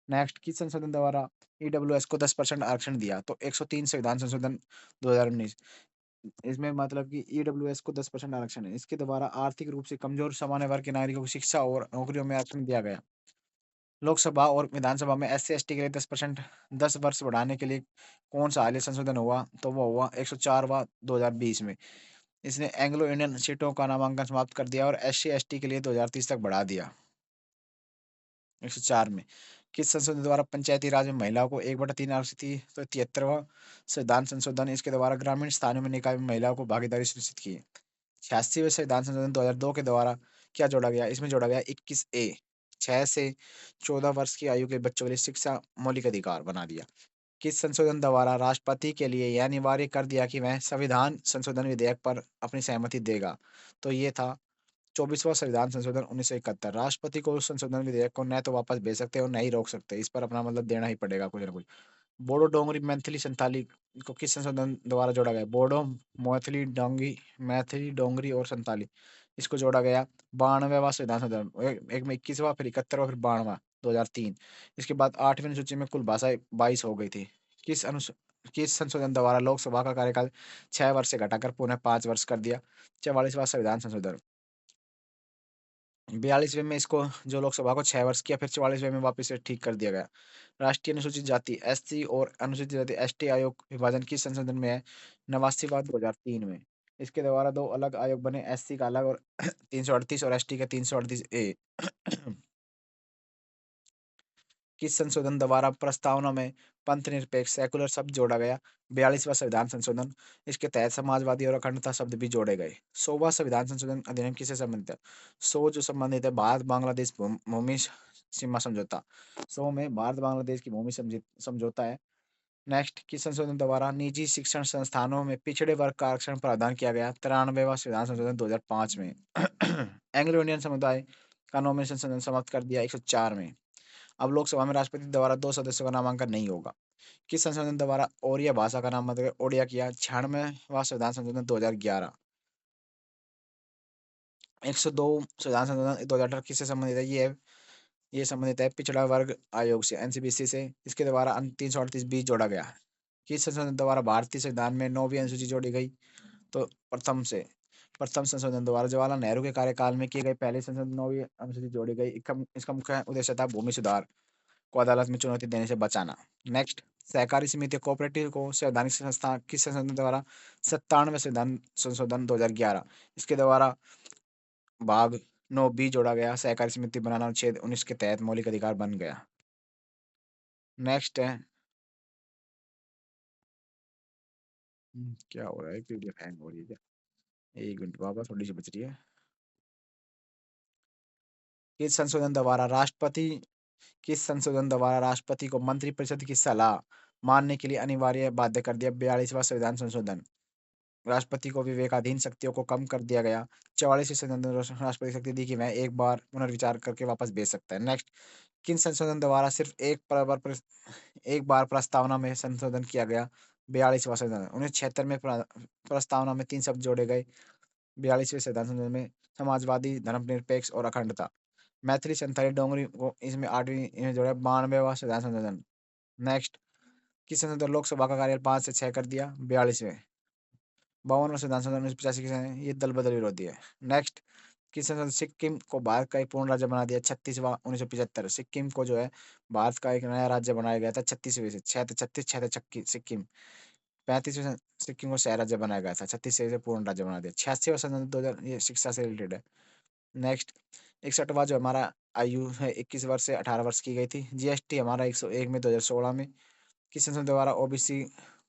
नेक्स्ट, किस संशोधन द्वारा ईडब्ल्यूएस को 10% आरक्षण दिया? तो 103 संविधान संशोधन 2019। इसमें मतलब कि ईडब्ल्यूएस को 10% आरक्षण है। इसके द्वारा आर्थिक रूप से कमजोर सामान्य वर्ग के नागरिकों को शिक्षा और नौकरियों में आरक्षण दिया गया। लोकसभा और विधानसभा में एससी एसटी के लिए 10% 10 वर्ष बढ़ाने के लिए कौन सा हालिया संशोधन हुआ? तो वो हुआ 104वां 2020 में। इसने एंग्लो इंडियन सीटों का नामांकन समाप्त कर दिया और एससी एसटी के लिए 2030 तक बढ़ा दिया। 104 में। किस संशोधन द्वारा पंचायती राज में महिलाओं को 1/3 आरक्षण थी? तो 73वां संविधान संशोधन। इसके द्वारा ग्रामीण स्थानों में निकाय में महिलाओं को भागीदारी सुनिश्चित की। 86वें संविधान संशोधन 2002 के द्वारा क्या जोड़ा गया? इसमें जोड़ा गया 21A 6 से 14 वर्ष की आयु के बच्चों के लिए शिक्षा मौलिक अधिकार बना दिया। किस संशोधन द्वारा राष्ट्रपति के लिए यह अनिवार्य कर दिया कि वह संविधान संशोधन विधेयक पर अपनी सहमति देगा? तो ये था 24वां संविधान संशोधन 1971। राष्ट्रपति को उस संशोधन विधेयक को न तो वापस भेज सकते और न ही रोक सकते। इस पर अपना मतलब देना ही पड़ेगा कुछ ना कुछ। बोडो डोंगरी मैथिली संताली को किस संशोधन द्वारा जोड़ा गया? बोडो मैथिली डोंगरी और संताली इसको जोड़ा गया 92वां संविधान संशोधन। एक में 21वां, फिर 71वां, फिर 92वां 2003। इसके बाद 8वीं अनुसूची में कुल भाषाएं 22 हो गई थी। किस अनुस किस संशोधन द्वारा लोकसभा का कार्यकाल 6 वर्ष से घटाकर पुनः 5 वर्ष कर दिया? 44वां संविधान संशोधन। 42वें में इसको जो लोकसभा को 6 वर्ष किया, फिर 44वें में वापस से ठीक कर दिया गया। राष्ट्रीय अनुसूचित जाति एससी और अनुसूचित जाति एसटी आयोग विभाजन किस संशोधन में है? 89वां 2003 में। इसके द्वारा दो अलग आयोग बने, एससी का अलग और 338 और एसटी का 338A। किस संशोधन द्वारा प्रस्तावना में पंथ निरपेक्ष सेकुलर शब्द जोड़ा गया? 42वां संविधान संशोधन। इसके तहत समाजवादी और अखंडता शब्द भी जोड़े गए। 100वां संविधान संशोधन अधिनियम किससे संबंधित है? 100 जो संबंधित है भारत बांग्लादेश भूमि सीमा समझौता। 100 में भारत बांग्लादेश की भूमि समझौता है। नेक्स्ट, किस संशोधन द्वारा निजी शिक्षण संस्थानों में पिछड़े वर्ग का आरक्षण प्रावधान किया गया? 93वां संविधान संशोधन 2005 में। एंग्लो इंडियन समुदाय का नॉमिनेशन संशोधन समाप्त कर दिया 104 में। अब लोकसभा में राष्ट्रपति द्वारा 2 सदस्यों का नामांकन नहीं होगा। किस संशोधन द्वारा ओरिया भाषा का नामांकन ओडिया किया? 96वां संविधान संशोधन 2011। 102 संविधान संशोधन 2018 किससे संबंधित है? ये संबंधित है पिछड़ा वर्ग आयोग से, एनसीबीसी से। इसके द्वारा 338 बी जोड़ा गया। किस संशोधन द्वारा भारतीय संविधान में 9वीं अनुसूची जोड़ी गई? तो प्रथम संशोधन द्वारा जवाहरलाल नेहरू के कार्यकाल में की गई पहली संशोधन 9वीं अनुसूची जोड़ी गई। इसका मुख्य उद्देश्य था भूमि सुधार को अदालत में चुनौती देने से बचाना। नेक्स्ट, सहकारी समिति कोऑपरेटिव को संवैधानिक संस्था किस संशोधन द्वारा? 97वें संविधान संशोधन 2011। इसके द्वारा भाग 9B जोड़ा गया। सहकारी समिति बनाना अनुच्छेद 19 के तहत मौलिक अधिकार बन गया। नेक्स्ट है क्या हो रहा है? पीडीएफ हैंग हो रही है क्या? 1 मिनट बाबा, थोड़ी सी बच रही है। किस संशोधन द्वारा राष्ट्रपति किस संशोधन द्वारा राष्ट्रपति को मंत्रिपरिषद की सलाह मानने के लिए अनिवार्य बाध्य कर दिया? 42वां संविधान संशोधन। राष्ट्रपति को विवेकाधीन शक्तियों को कम कर दिया गया। 44वें संशोधन ने राष्ट्रपति शक्ति दी कि वह एक बार पुनर्विचार करके वापस भेज सकता है। नेक्स्ट, किन संशोधन द्वारा सिर्फ एक बार प्रस्तावना में संशोधन किया गया? 42वां संशोधन। 1976 में प्रस्तावना में 3 शब्द जोड़े गए। 42वें संविधान संशोधन में समाजवादी, धर्मनिरपेक्ष और अखंडता। मैथिली संथाली डोंगरी को इसमें 8वीं इन्हें जोड़ा 92वां संविधान संशोधन। नेक्स्ट, किस संशोधन लोकसभा का कार्यकाल 5 से 6 कर दिया? 42वें। 52वां संविधान संशोधन 1985 ये दल बदल विरोधी है। नेक्स्ट, किस संशोधन सिक्किम को भारत का एक पूर्ण राज्य बना दिया? 36वां 1975 सिक्किम को जो है भारत का एक नया राज्य बनाया गया था 36वीं से 36 छक्की सिक्किम 35वीं सिक्किम को शहर राज्य बनाया गया था 36 से पूर्ण राज्य बना दिया 86वां संशोधन 2000 ये शिक्षा से रिलेटेड है। नेक्स्ट 61वां जो हमारा आयु है 21 वर्ष से 18 वर्ष की गई थी। जीएसटी हमारा 101 में 2016 में किस संशोधन द्वारा ओबीसी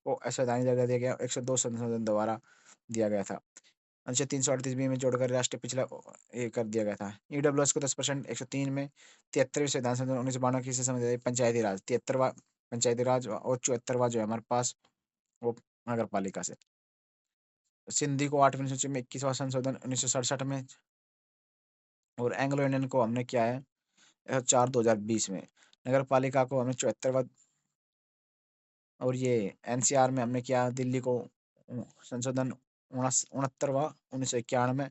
को असंवैधानिक दर्जा दिया गया? 102 संशोधन द्वारा दिया गया था। अनुच्छेद 338 बी में जोड़कर राष्ट्रीय पिछला ये कर दिया गया था। ईडब्ल्यूएस को 10% 103 में 73वें संविधान संशोधन 1992 किसे संबंधित है? पंचायती राज 73वां पंचायती राज और 74वां जो है हमारे पास वो नगर पालिका से। सिंधी को 8वीं अनुसूची में 21वां संशोधन 1967 में और एंग्लो इंडियन को हमने क्या है 4 2020 में नगर पालिका को हमने 74वां और ये एनसीआर में हमने क्या दिल्ली को संशोधन 69वां 1991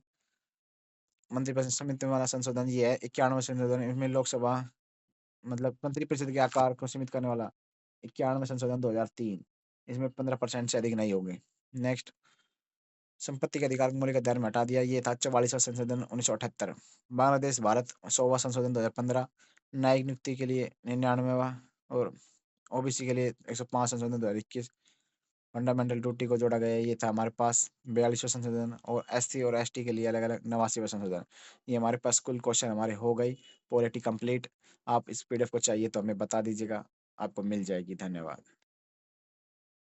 मंत्रिपरिषद समिति वाला संशोधन ये है 91वां संशोधन इसमें लोकसभा मतलब मंत्रिपरिषद के आकार को सीमित करने वाला 91वां संशोधन 2003 इसमें 15% से अधिक नहीं होंगे। नेक्स्ट संपत्ति के अधिकार को मौलिक अधिकार में हटा दिया ये था 44वां संशोधन 1978 बांग्लादेश भारत 100वां संशोधन 2015 न्यायिक नियुक्ति के लिए 99वां और ओबीसी के लिए 105 संशोधन 2021 फंडामेंटल ड्यूटी को जोड़ा गया ये था हमारे पास 42वां संशोधन और एससी और एसटी के लिए अलग अलग 89वां संशोधन। ये हमारे पास कुल क्वेश्चन हमारे हो गई पॉलिटी कंप्लीट। आप इस पीडीएफ को चाहिए तो हमें बता दीजिएगा आपको मिल जाएगी। धन्यवाद।